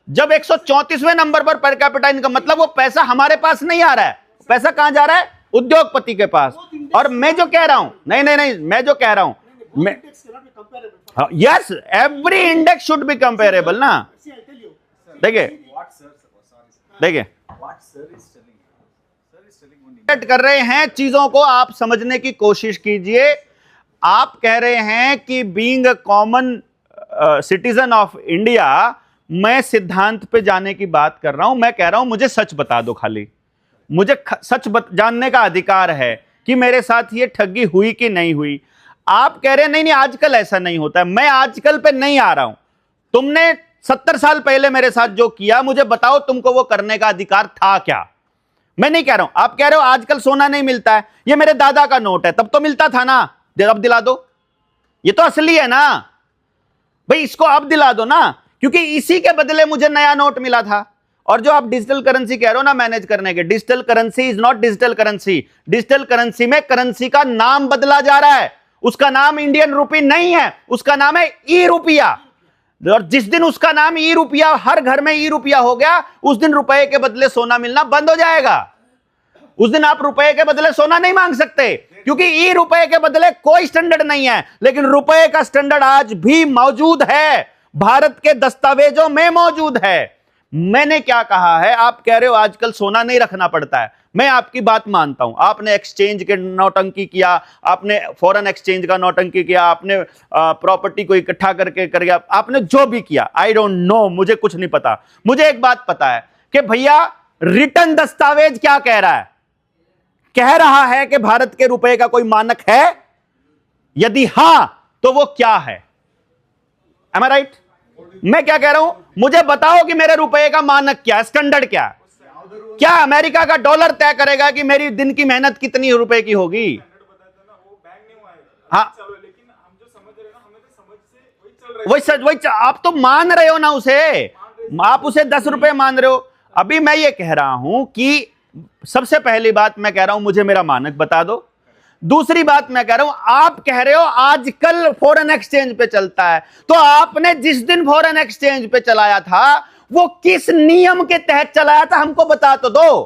जब 134वें नंबर पर कैपिटा इनकम, मतलब वो पैसा हमारे पास नहीं आ रहा है, पैसा कहां जा रहा है? उद्योगपति के पास। और मैं जो कह रहा हूं, नहीं, मैं जो कह रहा हूं, both मैं index cannot be comparable. Yes, every index should be comparable ना। See, I'll tell you. देखिए What sir? Sorry. देखिए What sir is telling you? Sir is telling one thing. Set कर रहे हैं चीजों को, आप समझने की कोशिश कीजिए। आप कह रहे हैं कि being a common citizen of India, मैं सिद्धांत पे जाने की बात कर रहा हूं। मैं कह रहा हूं मुझे सच बता दो, खाली मुझे सच जानने का अधिकार है कि मेरे साथ ये ठगी हुई कि नहीं हुई। आप कह रहे हैं नहीं आजकल ऐसा नहीं होता है। मैं आजकल पे नहीं आ रहा हूं। तुमने 70 साल पहले मेरे साथ जो किया, मुझे बताओ तुमको वो करने का अधिकार था क्या? मैं नहीं कह रहा हूं। आप कह रहे हो आजकल सोना नहीं मिलता है, ये मेरे दादा का नोट है, तब तो मिलता था ना, अब दिला दो। ये तो असली है ना भाई, इसको अब दिला दो ना, क्योंकि इसी के बदले मुझे नया नोट मिला था। और जो आप डिजिटल करेंसी कह रहे हो ना मैनेज करने के, digital currency is not digital currency. Digital currency में करेंसी का नाम बदला जा रहा है। उसका नाम इंडियन रुपी नहीं है, उसका नाम है ई रुपया। और जिस दिन उसका नाम ई रुपया, हर घर में ई रुपया हो गया, उस दिन रुपए के बदले सोना मिलना बंद हो जाएगा। उस दिन आप रुपए के बदले सोना नहीं मांग सकते, क्योंकि ई रुपए के बदले कोई स्टैंडर्ड नहीं है। लेकिन रुपए का स्टैंडर्ड आज भी मौजूद है, भारत के दस्तावेजों में मौजूद है। मैंने क्या कहा है? आप कह रहे हो आजकल सोना नहीं रखना पड़ता है, मैं आपकी बात मानता हूं। आपने एक्सचेंज के नौटंकी किया, आपने फॉरेन एक्सचेंज का नौटंकी किया, आपने प्रॉपर्टी को इकट्ठा करके कर गया, आपने जो भी किया, आई डोंट नो, मुझे कुछ नहीं पता। मुझे एक बात पता है कि भैया रिटर्न दस्तावेज क्या कह रहा है? कह रहा है कि भारत के रुपए का कोई मानक है? यदि हां तो वो क्या है? M I right? मैं क्या कह रहा हूं, मुझे बताओ कि मेरे रुपए का मानक क्या है, स्टैंडर्ड क्या है? क्या अमेरिका का डॉलर तय करेगा कि मेरी दिन की मेहनत कितनी रुपए की होगी? हाँ, वही आप तो मान रहे हो ना उसे, आप उसे 10 रुपए मान रहे हो। अभी मैं ये कह रहा हूं कि सबसे पहली बात मैं कह रहा हूं मुझे मेरा मानक बता दो। दूसरी बात मैं कह रहा हूं, आप कह रहे हो आजकल फॉरेन एक्सचेंज पे चलता है, तो आपने जिस दिन फॉरेन एक्सचेंज पे चलाया था वो किस नियम के तहत चलाया था, हमको बता तो दो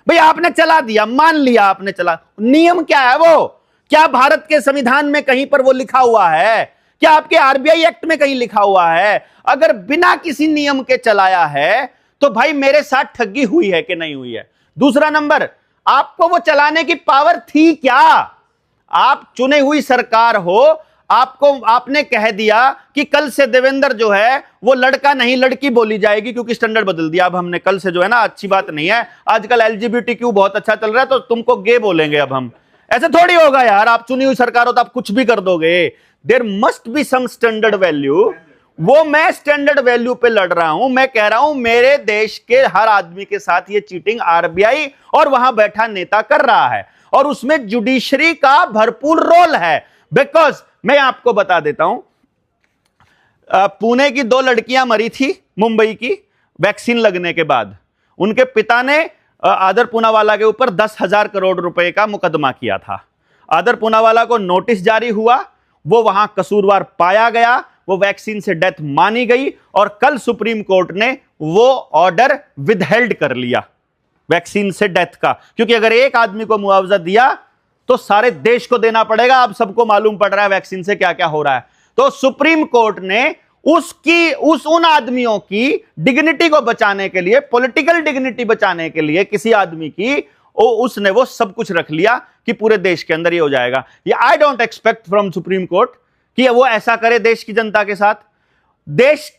भाई। आपने चला दिया, मान लिया आपने चला, नियम क्या है वो? क्या भारत के संविधान में कहीं पर वो लिखा हुआ है? क्या आपके आरबीआई एक्ट में कहीं लिखा हुआ है? अगर बिना किसी नियम के चलाया है तो भाई मेरे साथ ठगी हुई है कि नहीं हुई है? दूसरा नंबर, आपको वो चलाने की पावर थी क्या? आप चुने हुई सरकार हो, आपने कह दिया कि कल से देवेंद्र जो है वो लड़का नहीं लड़की बोली जाएगी क्योंकि स्टैंडर्ड बदल दिया। अब हमने कल से जो है ना, अच्छी बात नहीं है, आजकल एलजीबीटीक्यू बहुत अच्छा चल रहा है तो तुमको गे बोलेंगे अब हम। ऐसे थोड़ी होगा यार, आप चुनी हुई सरकार हो तो आप कुछ भी कर दोगे। There must be some standard value. वो मैं स्टैंडर्ड वैल्यू पे लड़ रहा हूं। मैं कह रहा हूं मेरे देश के हर आदमी के साथ ये चीटिंग आरबीआई और वहां बैठा नेता कर रहा है, और उसमें जुडिशरी का भरपूर रोल है। बिकॉज मैं आपको बता देता हूं, पुणे की 2 लड़कियां मरी थी मुंबई की वैक्सीन लगने के बाद। उनके पिता ने आदर पूनावाला के ऊपर 10,000 करोड़ रुपए का मुकदमा किया था। आदर पूनावाला को नोटिस जारी हुआ, वो वहां कसूरवार पाया गया, वो वैक्सीन से डेथ मानी गई, और कल सुप्रीम कोर्ट ने वो ऑर्डर विदहेल्ड कर लिया वैक्सीन से डेथ का। क्योंकि अगर एक आदमी को मुआवजा दिया तो सारे देश को देना पड़ेगा। अब सबको मालूम पड़ रहा है वैक्सीन से क्या क्या हो रहा है। तो सुप्रीम कोर्ट ने उन आदमियों की डिग्निटी को बचाने के लिए, पॉलिटिकल डिग्निटी बचाने के लिए किसी आदमी की, उसने वो सब कुछ रख लिया कि पूरे देश के अंदर ये हो जाएगा। ये I don't expect from supreme court कि वो ऐसा करे देश की जनता के साथ। देश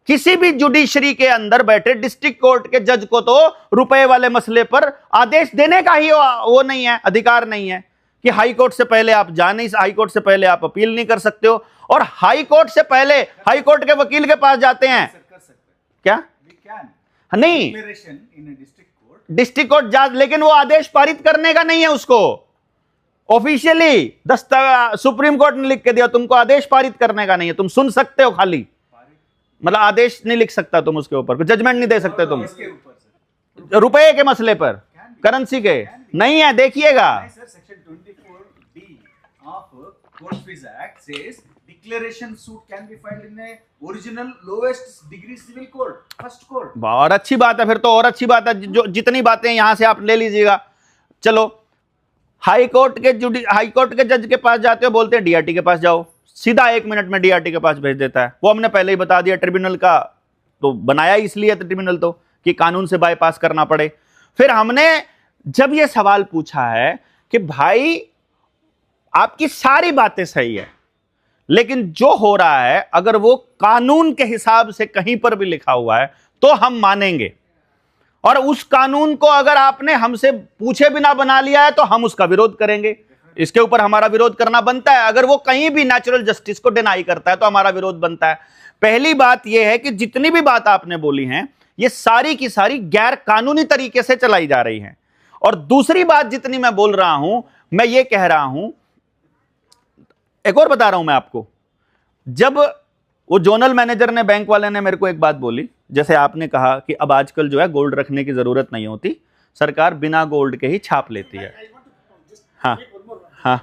किसी भी जुडिशरी के अंदर बैठे डिस्ट्रिक्ट कोर्ट के जज को तो रुपए वाले मसले पर आदेश देने का ही वो नहीं है, अधिकार नहीं है कि हाई कोर्ट से पहले आप हाई कोर्ट से पहले आप अपील नहीं कर सकते हो, और हाई कोर्ट से पहले हाई कोर्ट के वकील के पास जाते हैं। कर सकते हैं। क्या? We can. नहीं, Declaration in a district court. District court जा, लेकिन वो आदेश पारित करने का नहीं है उसको। ऑफिशियली सुप्रीम कोर्ट ने लिख के दिया, तुमको आदेश पारित करने का नहीं है, तुम सुन सकते हो खाली, मतलब आदेश नहीं लिख सकता तुम उसके ऊपर, जजमेंट नहीं दे सकते तुम इसके ऊपर सर। रुपए के मसले पर, करेंसी के नहीं है। देखिएगा नहीं sir, section 24D of Court Fees Act says declaration suit can be filed in a original lowest degree civil court, first court. और अच्छी बात है, फिर तो और अच्छी बात है। जो जितनी बातें यहां से आप ले लीजिएगा। चलो, हाई कोर्ट के जज के पास जाते हो, बोलते हैं डीआरटी के पास जाओ, सीधा 1 मिनट में डीआरटी के पास भेज देता है। वो हमने पहले ही बता दिया, ट्रिब्यूनल का तो बनाया इसलिए तो ट्रिब्यूनल तो कि कानून से बाईपास करना पड़े। फिर हमने जब ये सवाल पूछा है कि भाई आपकी सारी बातें सही है, लेकिन जो हो रहा है अगर वो कानून के हिसाब से कहीं पर भी लिखा हुआ है तो हम मानेंगे, और उस कानून को अगर आपने हमसे पूछे बिना बना लिया है तो हम उसका विरोध करेंगे। इसके ऊपर हमारा विरोध करना बनता है। अगर वो कहीं भी नेचुरल जस्टिस को डिनाई करता है तो हमारा विरोध बनता है। पहली बात यह है कि जितनी भी बात आपने बोली हैं ये सारी की सारी गैर कानूनी तरीके से चलाई जा रही हैं। और दूसरी बात जितनी मैं बोल रहा हूं, मैं ये कह रहा हूं, एक और बता रहा हूं मैं आपको। जब वो जोनल मैनेजर ने, बैंक वाले ने मेरे को एक बात बोली, जैसे आपने कहा कि अब आजकल जो है गोल्ड रखने की जरूरत नहीं होती, सरकार बिना गोल्ड के ही छाप लेती है। हाँ हाँ,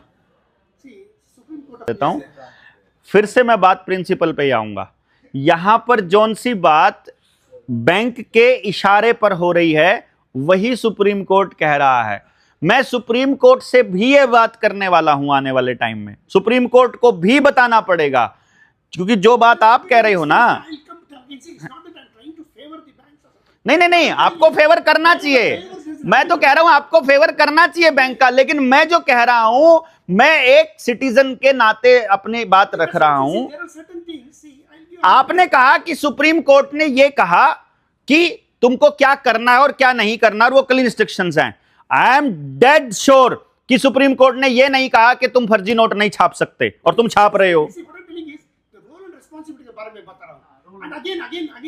देता हूं, फिर से मैं बात प्रिंसिपल पे ही आऊंगा। यहां पर जौन सी बात बैंक के इशारे पर हो रही है वही सुप्रीम कोर्ट कह रहा है। मैं सुप्रीम कोर्ट से भी ये बात करने वाला हूं आने वाले टाइम में। सुप्रीम कोर्ट को भी बताना पड़ेगा, क्योंकि जो बात आप कह रहे हो ना, नहीं नहीं नहीं, आपको फेवर करना चाहिए, मैं तो कह रहा हूं आपको फेवर करना चाहिए बैंक का, लेकिन मैं जो कह रहा हूं, मैं एक सिटीजन के नाते अपनी बात रख रहा हूं। There are certain things. See, I'll give you आपने कहा कि सुप्रीम कोर्ट ने यह कहा कि तुमको क्या करना है और क्या नहीं करना, और वो क्लीन इंस्ट्रक्शंस हैं। आई एम डेड श्योर कि सुप्रीम कोर्ट ने यह नहीं कहा कि तुम फर्जी नोट नहीं छाप सकते और तुम छाप रहे हो। See, what I'm telling is the role and responsibility के बारे में बता रहा हूँ। And again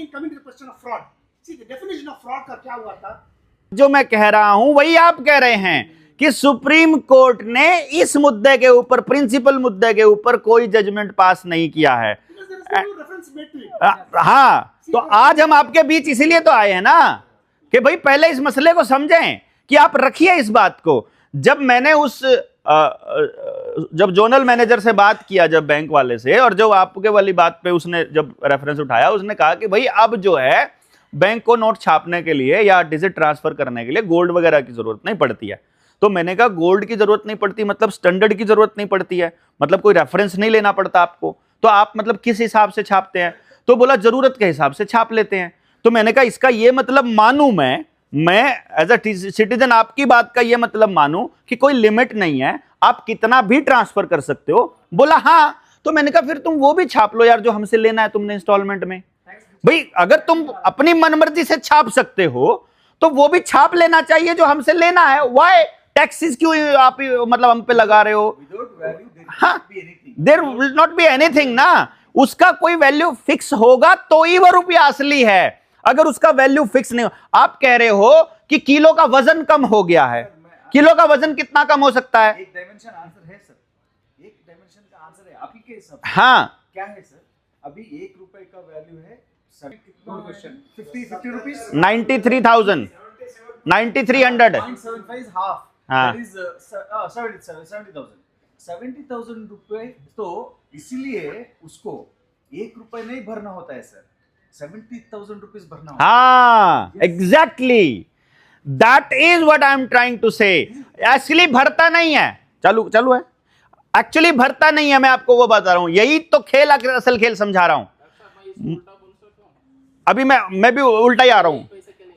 coming to the question of fraud. See, the definition of fraud का क्या हुआ था? जो मैं कह रहा हूं वही आप कह रहे हैं कि सुप्रीम कोर्ट ने इस मुद्दे के ऊपर, प्रिंसिपल मुद्दे के ऊपर कोई जजमेंट पास नहीं किया है। Because there is no reference made to it. हाँ, तो आज हम आपके बीच इसीलिए तो आए हैं ना कि भाई पहले इस मसले को समझें कि आप रखिए इस बात को। जब मैंने जब जोनल मैनेजर से बात किया, जब बैंक वाले से, और जो आपके वाली बात पे उसने जब रेफरेंस उठाया, उसने कहा कि भाई अब जो है बैंक को नोट छापने के लिए या डिजिट ट्रांसफर करने के लिए गोल्ड वगैरह की जरूरत नहीं पड़ती है। तो मैंने कहा गोल्ड की जरूरत नहीं पड़ती मतलब स्टैंडर्ड की जरूरत नहीं पड़ती है, मतलब कोई रेफरेंस नहीं लेना पड़ता आपको, तो आप मतलब किस हिसाब से छापते हैं? तो बोला जरूरत के हिसाब से छाप लेते हैं। तो मैंने कहा इसका ये मतलब मानूं मैं एज अ सिटीजन आपकी बात का ये मतलब मानूं कि कोई लिमिट नहीं है, आप कितना भी ट्रांसफर कर सकते हो? बोला हाँ। तो मैंने कहा फिर तुम वो भी छाप लो यार जो हमसे लेना है तुमने इंस्टॉलमेंट में। भाई अगर तुम अपनी मनमर्जी से छाप सकते हो तो वो भी छाप लेना चाहिए जो हमसे लेना है। वाई टैक्सेस क्यों आप मतलब हम पे लगा रहे हो? Without value, there हाँ, cannot be anything. There will not be anything ना। उसका कोई वैल्यू फिक्स होगा तो ही वो रुपया असली है। अगर उसका वैल्यू फिक्स नहीं हो, आप कह रहे हो कि किलो का वजन कम हो गया है, किलो का वजन कितना कम हो सकता है? एक डायमेंशन आंसर है सर, एक डायमेंशन का आंसर है आप ही के हिसाब से। हाँ, क्या है सर? अभी 1 रुपए का वैल्यू है क्वेश्चन 50 रुपीस 93,000 9300 0.75 is half. हाँ। That is 70,000 रुपए। तो इसीलिए उसको 1 रुपए नहीं भरना होता है सर, 70,000 रुपीस भरना होता है। हाँ, exactly that is what I am trying to say. Actually भरता नहीं है, चालू है, एक्चुअली भरता नहीं है। मैं आपको वो बता रहा हूं, यही तो खेल, असल खेल समझा रहा हूं। अभी मैं भी उल्टा ही आ रहा हूं।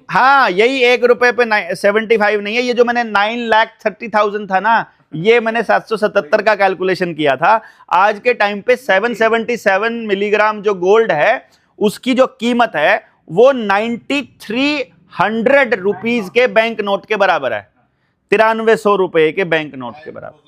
हाँ, यही 1 रुपए पे 75 नहीं है, ये जो मैंने 9,30,000 था ना, ये मैंने 777 का कैलकुलेशन किया था। आज के टाइम पे 777 मिलीग्राम जो गोल्ड है उसकी जो कीमत है वो 9300 रुपीज के बैंक नोट के बराबर है, 9300 रुपए के बैंक नोट के बराबर,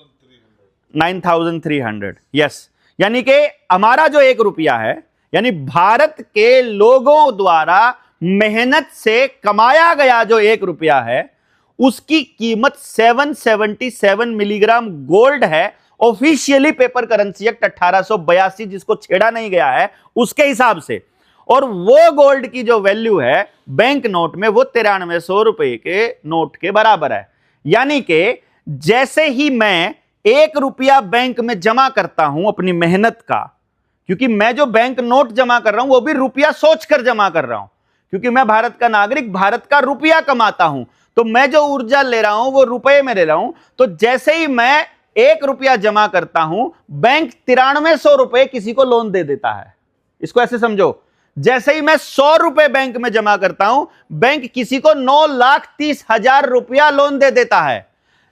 9300। यस, यानी कि हमारा जो 1 रुपया है, यानी भारत के लोगों द्वारा मेहनत से कमाया गया जो 1 रुपया है, उसकी कीमत 777 मिलीग्राम गोल्ड है। ऑफिशियली पेपर करेंसी एक्ट 1882 जिसको छेड़ा नहीं गया है उसके हिसाब से, और वो गोल्ड की जो वैल्यू है बैंक नोट में वो 9300 रुपए के नोट के बराबर है। यानी कि जैसे ही मैं 1 रुपया बैंक में जमा करता हूं अपनी मेहनत का, क्योंकि मैं जो बैंक नोट जमा कर रहा हूं वो भी रुपया सोचकर जमा कर रहा हूं, क्योंकि मैं भारत का नागरिक, भारत का रुपया कमाता हूं, तो मैं जो ऊर्जा ले रहा हूं वो रुपए में ले रहा हूं। तो जैसे ही मैं 1 रुपया जमा करता हूं, बैंक 9300 रुपए किसी को लोन दे देता है। इसको ऐसे समझो, जैसे ही मैं 100 रुपए बैंक में जमा करता हूं, बैंक किसी को 9,30,000 रुपया लोन दे देता है।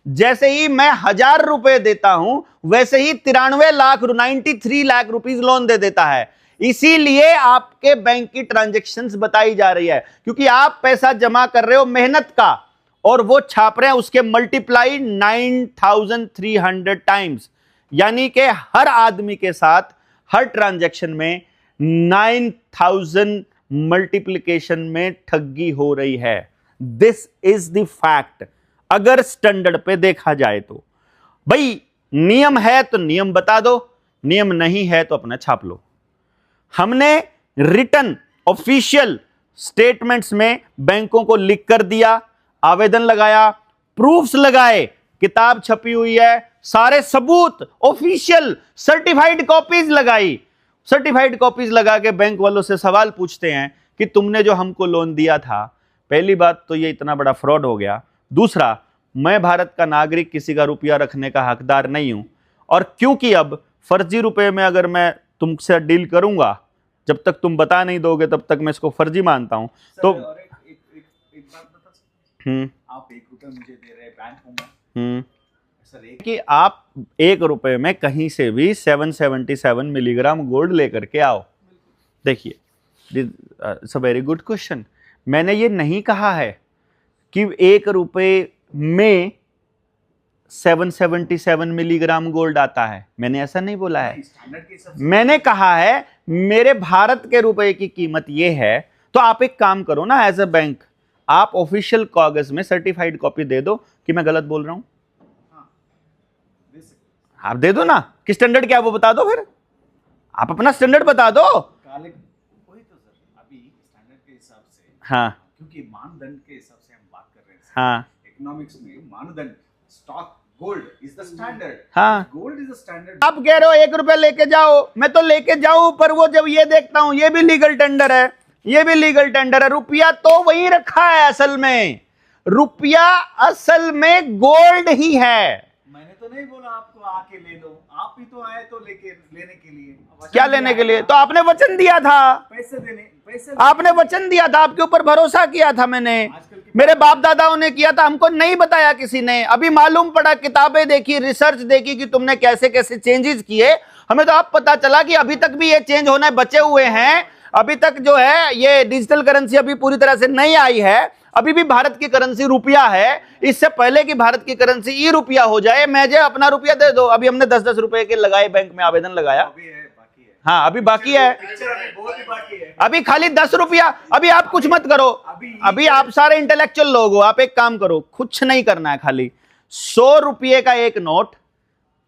जैसे ही मैं 1000 रुपए देता हूं, वैसे ही 93 लाख रुपीस लोन दे देता है। इसीलिए आपके बैंक की ट्रांजैक्शंस बताई जा रही है, क्योंकि आप पैसा जमा कर रहे हो मेहनत का, और वो छाप रहे हैं उसके मल्टीप्लाई 9300 टाइम्स। यानी कि हर आदमी के साथ हर ट्रांजैक्शन में 9000 मल्टीप्लिकेशन में ठगी हो रही है। This is the fact. अगर स्टैंडर्ड पे देखा जाए तो भाई नियम है तो नियम बता दो, नियम नहीं है तो अपना छाप लो। हमने रिटन ऑफिशियल स्टेटमेंट्स में बैंकों को लिख कर दिया, आवेदन लगाया, प्रूफ्स लगाए, किताब छपी हुई है, सारे सबूत ऑफिशियल सर्टिफाइड कॉपीज लगाई। सर्टिफाइड कॉपीज लगा के बैंक वालों से सवाल पूछते हैं कि तुमने जो हमको लोन दिया था, पहली बात तो ये इतना बड़ा फ्रॉड हो गया, दूसरा मैं भारत का नागरिक किसी का रुपया रखने का हकदार नहीं हूं, और क्योंकि अब फर्जी रुपए में अगर मैं तुमसे डील करूंगा, जब तक तुम बता नहीं दोगे तब तक मैं इसको फर्जी मानता हूं। तो और एक आप 1 रुपए मुझे दे रहे हैं बैंकों में, सर एक कि आप 1 रुपए में कहीं से भी 777 मिलीग्राम गोल्ड लेकर के आओ। देखिए, it's a very good question. मैंने ये नहीं कहा है कि 1 रुपए में 777 मिलीग्राम गोल्ड आता है, मैंने ऐसा नहीं बोला है। स्टैंडर्ड के हिसाब से मैंने कहा है मेरे भारत के रुपए की कीमत ये है, तो आप एक काम करो ना, एज अ बैंक आप ऑफिशियल कागज में सर्टिफाइड कॉपी दे दो कि मैं गलत बोल रहा हूं। दे सकते हैं। आप दे दो ना, कि स्टैंडर्ड क्या है वो बता दो, फिर आप अपना स्टैंडर्ड बता दो। काले वही तो सर, अभी स्टैंडर्ड के हिसाब से, हाँ क्योंकि मानदंड के हिसाब से हम बात कर रहे हैं। हाँ इकोनॉमिक्स में मानदंड, stock gold is the standard, हाँ। Gold is the standard. आप कह रहे हो 1 रुपए लेके जाओ, मैं तो लेके जाऊं, पर वो जब ये देखता हूं ये भी लीगल टेंडर है, ये भी लीगल टेंडर है। रुपया तो वही रखा है, असल में रुपया असल में गोल्ड ही है। मैंने तो नहीं बोला आपको आके ले लो, आप ही तो आए तो लेने के लिए। क्या लेने के लिए? तो आपने वचन दिया था, पैसे देने, पैसे आपने वचन दिया था, आपके ऊपर भरोसा किया था मैंने, आजकल की मेरे बाप दादाओं ने किया था, हमको नहीं बताया किसी ने। अभी मालूम पड़ा, किताबें देखी, रिसर्च देखी कि तुमने कैसे कैसे चेंजेस किए, हमें तो अब पता चला कि अभी तक भी ये चेंज होने बचे हुए हैं। अभी तक जो है ये डिजिटल करेंसी अभी पूरी तरह से नहीं आई है, अभी भी भारत की करेंसी रुपया है। इससे पहले कि भारत की करेंसी ई रुपया हो जाए, मुझे अपना रुपया दे दो। अभी हमने 10-10 रुपए के लगाए, बैंक में आवेदन लगाया। अभी है, बाकी है। हाँ अभी बाकी है, पिक्चर अभी बहुत ही बाकी है। अभी खाली 10 रुपया। अभी आप कुछ मत करो, अभी आप सारे इंटेलेक्चुअल लोग हो, आप एक काम करो, कुछ नहीं करना है, खाली 100 रुपये का एक नोट,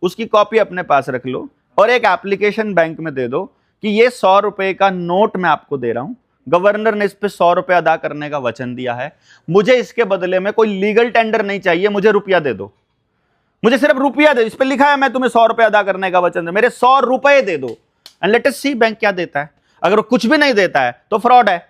उसकी कॉपी अपने पास रख लो और एक एप्लीकेशन बैंक में दे दो कि ये 100 रुपए का नोट मैं आपको दे रहा हूं, गवर्नर ने इस पे 100 रुपए अदा करने का वचन दिया है, मुझे इसके बदले में कोई लीगल टेंडर नहीं चाहिए, मुझे रुपया दे दो, मुझे सिर्फ रुपया दे, इस पे लिखा है मैं तुम्हें 100 रुपए अदा करने का वचन दे, मेरे 100 रुपए दे दो। And let us see bank क्या देता है। अगर वो कुछ भी नहीं देता है तो फ्रॉड है।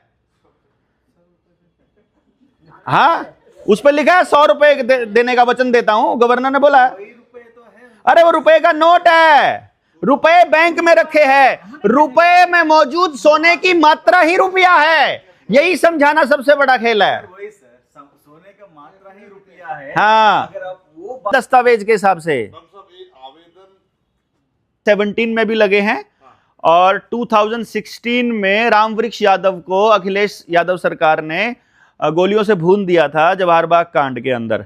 हाँ उस पर लिखा है 100 रुपए देने का वचन देता हूं, गवर्नर ने बोला है। वही रुपए तो है। अरे वो रुपए का नोट है, रुपए बैंक में रखे हैं, रुपए में मौजूद सोने की मात्रा ही रुपया है। यही समझाना सबसे बड़ा खेल है। वही सर, सोने का मात्रा ही रुपया है। हाँ अगर आप वो दस्तावेज के हिसाब से सब ये आवेदन 17 में भी लगे हैं और 2016 में रामवृक्ष यादव को अखिलेश यादव सरकार ने गोलियों से भून दिया था जवाहर बाग कांड के अंदर,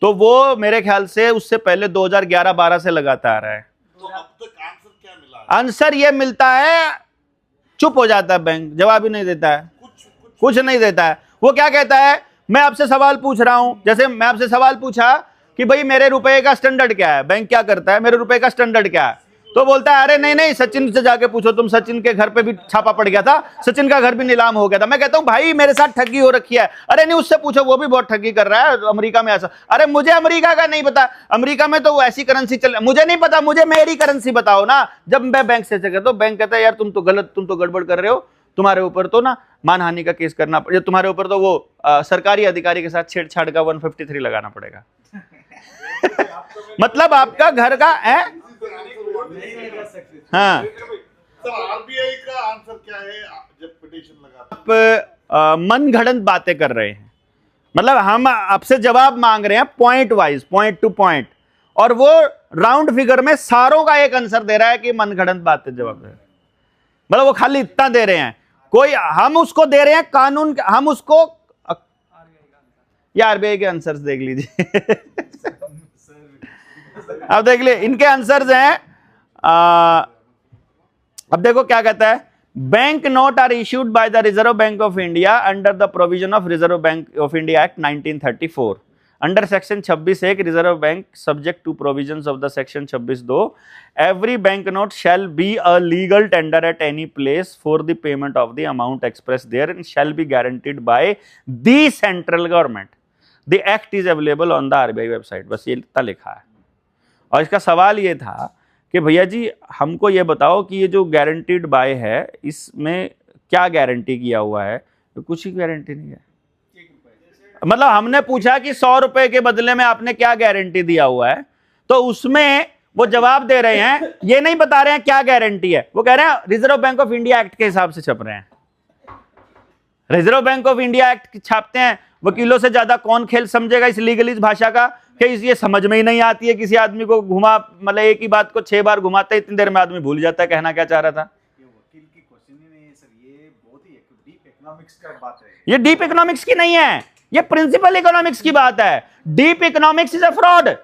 तो वो मेरे ख्याल से उससे पहले 2011-12 से लगाता आ रहा है। तो अब तक आंसर क्या मिला है? आंसर ये मिलता है, चुप हो जाता है बैंक, जवाब ही नहीं देता है, कुछ नहीं देता है। वो क्या कहता है, मैं आपसे सवाल पूछ रहा हूं, जैसे मैं आपसे सवाल पूछा कि भाई मेरे रुपए का स्टैंडर्ड क्या है, बैंक क्या करता है, मेरे रुपए का स्टैंडर्ड क्या है, तो बोलता है अरे नहीं नहीं सचिन से जाके पूछो, तुम सचिन के घर पे भी छापा पड़ गया था, सचिन का घर भी नीलाम हो गया था। मैं कहता हूं भाई मेरे साथ ठगी हो रखी है, अरे नहीं उससे पूछो वो भी बहुत ठगी कर रहा है, अमेरिका में ऐसा। अरे मुझे अमेरिका का नहीं पता, अमेरिका में तो वो ऐसी करेंसी चल, मुझे नहीं पता, मुझे मेरी करेंसी बताओ ना। जब मैं बैंक से कहता हूं, बैंक कहता है यार तुम तो गलत, तुम तो गड़बड़ कर रहे हो, तुम्हारे ऊपर तो ना मानहानि का केस करना पड़ेगा, तुम्हारे ऊपर तो वो सरकारी अधिकारी के साथ छेड़छाड़ का 153 लगाना पड़ेगा। मतलब आपका घर का है। नहीं लगा सकते। हाँ सर आरबीआई का आंसर क्या है जब पिटीशन लगाते आप मन घड़ंत बातें कर रहे हैं, मतलब हम आपसे जवाब मांग रहे हैं point wise, point two point, और वो राउंड फिगर में सारों का एक आंसर दे रहा है कि मन घड़ंत बातें जवाब दे, मतलब वो खाली इतना दे रहे हैं, कोई हम उसको दे रहे हैं कानून, हम उसको, ये आरबीआई के आंसर्स देख लीजिए। अब देख ले इनके आंसर्स हैं। अब देखो क्या कहता है, bank note are issued by the Reserve Bank of India under the provision of Reserve Bank of India Act 1934 under section 26(1) Reserve Bank subject to provisions of the section 26(2) every bank note shall be a legal tender at any place for the payment of the amount express there and shall be guaranteed by the central government. The act is available on the RBI website. बस ये इतना लिखा है। और इसका सवाल ये था कि भैया जी हमको ये बताओ कि ये जो गारंटीड बाय है इसमें क्या गारंटी किया हुआ है, तो कुछ ही गारंटी नहीं है। मतलब हमने पूछा कि 100 रुपए के बदले में आपने क्या गारंटी दिया हुआ है, तो उसमें वो जवाब दे रहे हैं, ये नहीं बता रहे हैं क्या गारंटी है, वो कह रहे हैं reserve Bank of India act के हिसाब से छप रहे हैं। Reserve Bank of India act छापते हैं, वकीलों से ज्यादा कौन खेल समझेगा इस लीगलिस्ट भाषा का, कि ये समझ में ही नहीं आती है किसी आदमी को। घुमा मतलब एक ही बात को 6 बार घुमाते इतनी देर में आदमी भूल जाता है कहना क्या चाह रहा था। ये वकील की क्वेश्चन ही नहीं है सर, ये बहुत ही डीप इकोनॉमिक्स का बात है। ये डीप इकोनॉमिक्स की नहीं है, ये प्रिंसिपल इकोनॉमिक्स की बात है। Deep economics is a fraud.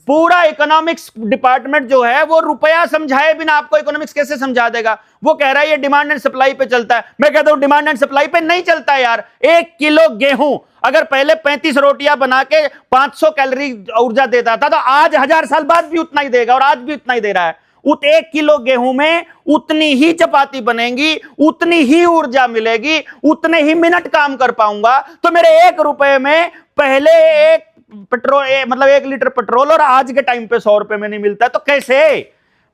पूरा इकोनॉमिक्स डिपार्टमेंट जो है वो रुपया समझाए बिना आपको इकोनॉमिक्स कैसे समझा देगा। वो कह रहा है ये डिमांड एंड सप्लाई पे चलता है। मैं कहता हूं डिमांड एंड सप्लाई पे नहीं चलता है यार। 1 किलो गेहूं अगर पहले 35 रोटियां बना के 500 कैलोरी ऊर्जा देता था, तो आज 1000 साल बाद भी उतना ही देगा, और आज भी उतना ही दे रहा है। 1 किलो गेहूं में उतनी ही चपाती बनेगी, उतनी ही ऊर्जा मिलेगी, उतने ही मिनट काम कर पाऊंगा। तो मेरे 1 रुपए में पहले एक पेट्रोल मतलब 1 लीटर पेट्रोल और आज के टाइम पे 100 रुपए में नहीं मिलता। तो कैसे?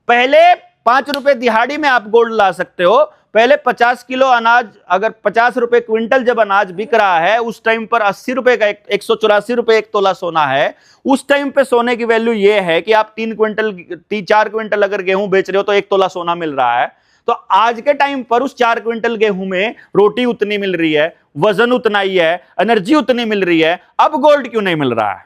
पहले 5 रुपए दिहाड़ी में आप गोल्ड ला सकते हो। पहले 50 किलो अनाज, अगर 50 रुपए क्विंटल जब अनाज बिक रहा है, उस टाइम पर 80 रुपए का 184 रुपए 1 तोला सोना है। उस टाइम पे सोने की वैल्यू ये है कि आप 4 क्विंटल अगर गेहूं बेच रहे हो तो 1 तोला सोना मिल रहा है। तो आज के टाइम पर उस 4 क्विंटल गेहूं में रोटी उतनी मिल रही है, वजन उतना ही है, एनर्जी उतनी मिल रही है। अब गोल्ड क्यों नहीं मिल रहा है?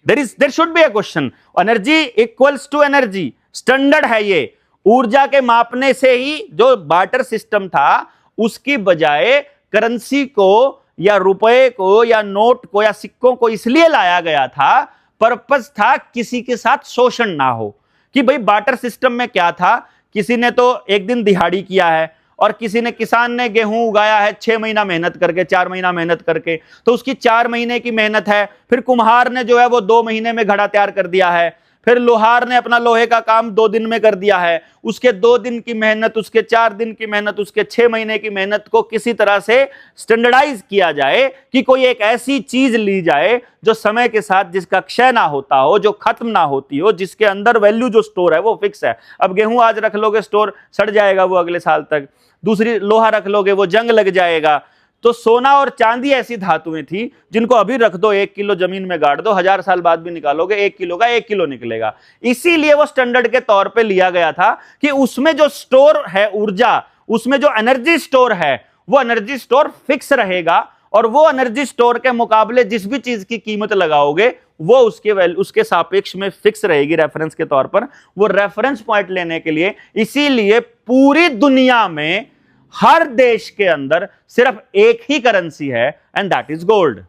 There should be a question. Energy equals to energy, standard है ये। ऊर्जा के मापने से ही जो बार्टर सिस्टम था, उसकी बजाय करेंसी को या रुपए को या नोट को या सिक्कों को इसलिए लाया गया था, पर्पस था किसी के साथ शोषण ना हो। कि भाई बार्टर सिस्टम में क्या था, किसी ने तो एक दिन दिहाड़ी किया है, और किसी ने, किसान ने गेहूं उगाया है 6 महीना मेहनत करके, 4 महीना मेहनत करके, तो उसकी 4 महीने की मेहनत है। फिर कुम्हार ने जो है वो 2 महीने में घड़ा तैयार कर दिया है। फिर लोहार ने अपना लोहे का काम 2 दिन में कर दिया है। उसके 2 दिन की मेहनत, उसके 4 दिन की मेहनत, उसके 6 महीने की मेहनत को किसी तरह से स्टैंडर्डाइज किया जाए कि कोई एक ऐसी चीज ली जाए जो समय के साथ जिसका क्षय ना होता हो, जो खत्म ना होती हो, जिसके अंदर वैल्यू जो स्टोर है वो फिक्स है। अब गेहूं आज रख लोगे स्टोर, सड़ जाएगा वो अगले साल तक। दूसरी लोहा रख लोगे वो जंग लग जाएगा। तो सोना और चांदी ऐसी धातुएं थी जिनको अभी रख दो, 1 किलो जमीन में गाड़ दो, 1000 साल बाद भी निकालोगे 1 किलो का 1 किलो निकलेगा। इसीलिए वो स्टैंडर्ड के तौर पे लिया गया था कि उसमें जो स्टोर है ऊर्जा, उसमें जो एनर्जी स्टोर है, वो एनर्जी स्टोर फिक्स रहेगा। और वो एनर्जी स्टोर के मुकाबले जिस भी चीज की कीमत लगाओगे वो उसके सापेक्ष में फिक्स रहेगी रेफरेंस के तौर पर। वो रेफरेंस पॉइंट लेने के लिए, इसीलिए पूरी दुनिया में हर देश के अंदर सिर्फ एक ही करेंसी है, and that is gold.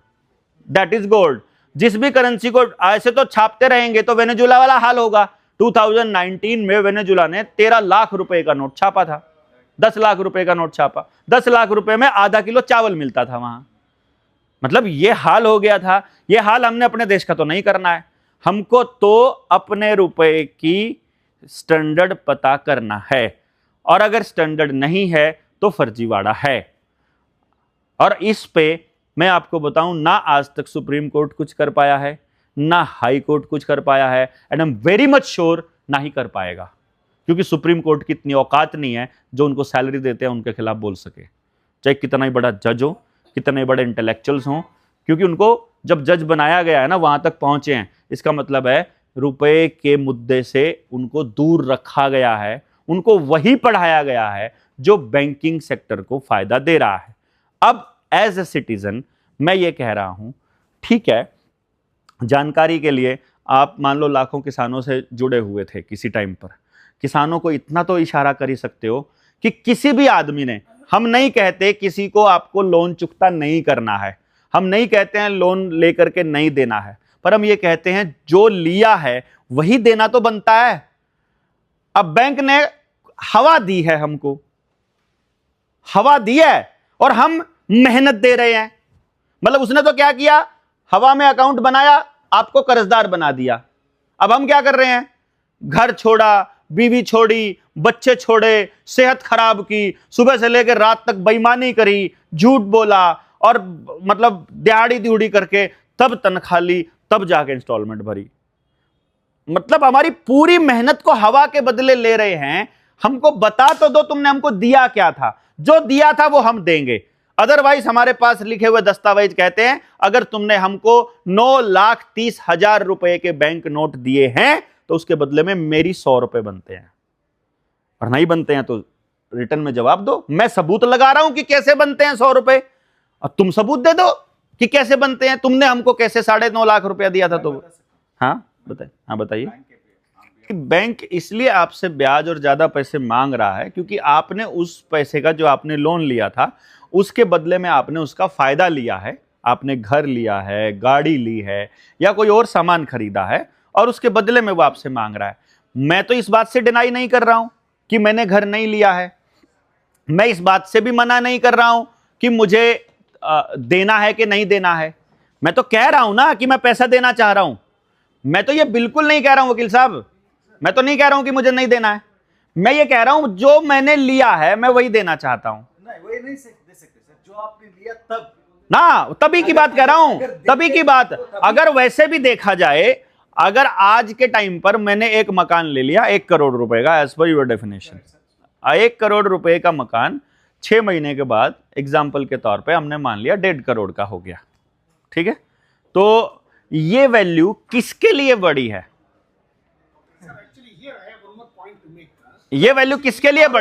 That is gold. जिस भी करेंसी को ऐसे तो छापते रहेंगे तो वेनेजुला वाला हाल होगा। 2019 में वेनेजुला ने 13 लाख रुपए का नोट छापा था, 10 लाख रुपए का नोट छापा। 10 लाख रुपए में आधा किलो चावल मिलता था वहां। मतलब ये हाल हो गया था। ये हाल हमने अपने देश का तो नहीं करना है। हमको तो अपने रुपए की स्टैंडर्ड पता करना है, और अगर स्टैंडर्ड नहीं है तो फर्जीवाड़ा है। और इस पे मैं आपको बताऊं, ना आज तक सुप्रीम कोर्ट कुछ कर पाया है, ना हाई कोर्ट कुछ कर पाया है, and I am very much sure ना ही कर पाएगा, क्योंकि सुप्रीम कोर्ट की इतनी औकात नहीं है जो उनको सैलरी देते हैं उनके खिलाफ बोल सके, चाहे कितना ही बड़ा जज हो, कितने बड़े इंटेलेक्चुअल्स हों। क्योंकि उनको जब जज बनाया गया है ना, वहां तक पहुंचे हैं, इसका मतलब है रुपए के मुद्दे से उनको दूर रखा गया है, उनको वही पढ़ाया गया है जो बैंकिंग सेक्टर को फायदा दे रहा है। अब एज ए सिटीजन मैं ये कह रहा हूं, ठीक है, जानकारी के लिए आप मान लो लाखों किसानों से जुड़े हुए थे किसी टाइम पर, किसानों को इतना तो इशारा कर ही सकते हो कि किसी भी आदमी ने, हम नहीं कहते किसी को आपको लोन चुकता नहीं करना है, हम नहीं कहते हैं लोन लेकर के नहीं देना है, पर हम ये कहते हैं जो लिया है वही देना तो बनता है। अब बैंक ने हवा दी है, हमको हवा दी है और हम मेहनत दे रहे हैं। मतलब उसने तो क्या किया, हवा में अकाउंट बनाया, आपको कर्जदार बना दिया। अब हम क्या कर रहे हैं, घर छोड़ा, बीवी छोड़ी, बच्चे छोड़े, सेहत खराब की, सुबह से लेकर रात तक बेईमानी करी, झूठ बोला, और मतलब दिहाड़ी दिहड़ी करके तब तनख्वाह ली, तब जाके इंस्टॉलमेंट भरी। मतलब हमारी पूरी मेहनत को हवा के बदले ले रहे हैं। हमको बता तो दो तुमने हमको दिया क्या था, जो दिया था वो हम देंगे। अदरवाइज हमारे पास लिखे हुए दस्तावेज कहते हैं अगर तुमने हमको 9,30,000 रुपए के बैंक नोट दिए हैं तो उसके बदले में मेरी 100 रुपए बनते हैं, और नहीं बनते हैं तो रिटर्न में जवाब दो। मैं सबूत लगा रहा हूं कि कैसे बनते हैं 100 रुपए। और तुम सबूत दे दो कि कैसे बनते हैं, तुमने हमको कैसे 9.5 लाख रुपया दिया था। तो हाँ बताइए, हाँ बताइए। बैंक इसलिए आपसे ब्याज और ज्यादा पैसे मांग रहा है क्योंकि आपने उस पैसे का, जो आपने लोन लिया था, उसके बदले में आपने उसका फायदा लिया है। आपने घर लिया है, गाड़ी ली है या कोई और सामान खरीदा है और उसके बदले में वो आपसे मांग रहा है। मैं तो इस बात से डिनाई नहीं कर रहा हूं कि मैंने घर नहीं लिया है, मैं इस बात से भी मना नहीं कर रहा हूं कि मुझे देना है कि नहीं देना है। मैं तो कह रहा हूं ना कि मैं पैसा देना चाह रहा हूं। मैं तो ये बिल्कुल नहीं कह रहा हूं वकील साहब, मैं तो नहीं कह रहा हूं कि मुझे नहीं देना है। मैं ये कह रहा हूं जो मैंने लिया है मैं वही देना चाहता हूं। नहीं, वही नहीं दे सकते सर, जो आपने लिया तब ना, तभी की बात कर रहा हूं, तभी की बात। अगर वैसे भी देखा जाए, अगर आज के टाइम पर मैंने एक मकान ले लिया 1 करोड़ रुपए का, as per your definition, 1 crore रुपए का मकान 6 महीने के बाद एग्जाम्पल के तौर पे हमने मान लिया 1.5 करोड़ का हो गया, ठीक है। तो ये वैल्यू किसके लिए बड़ी है? Sir, actually here I have one more point to make. ये वैल्यू किसके लिए बड़ी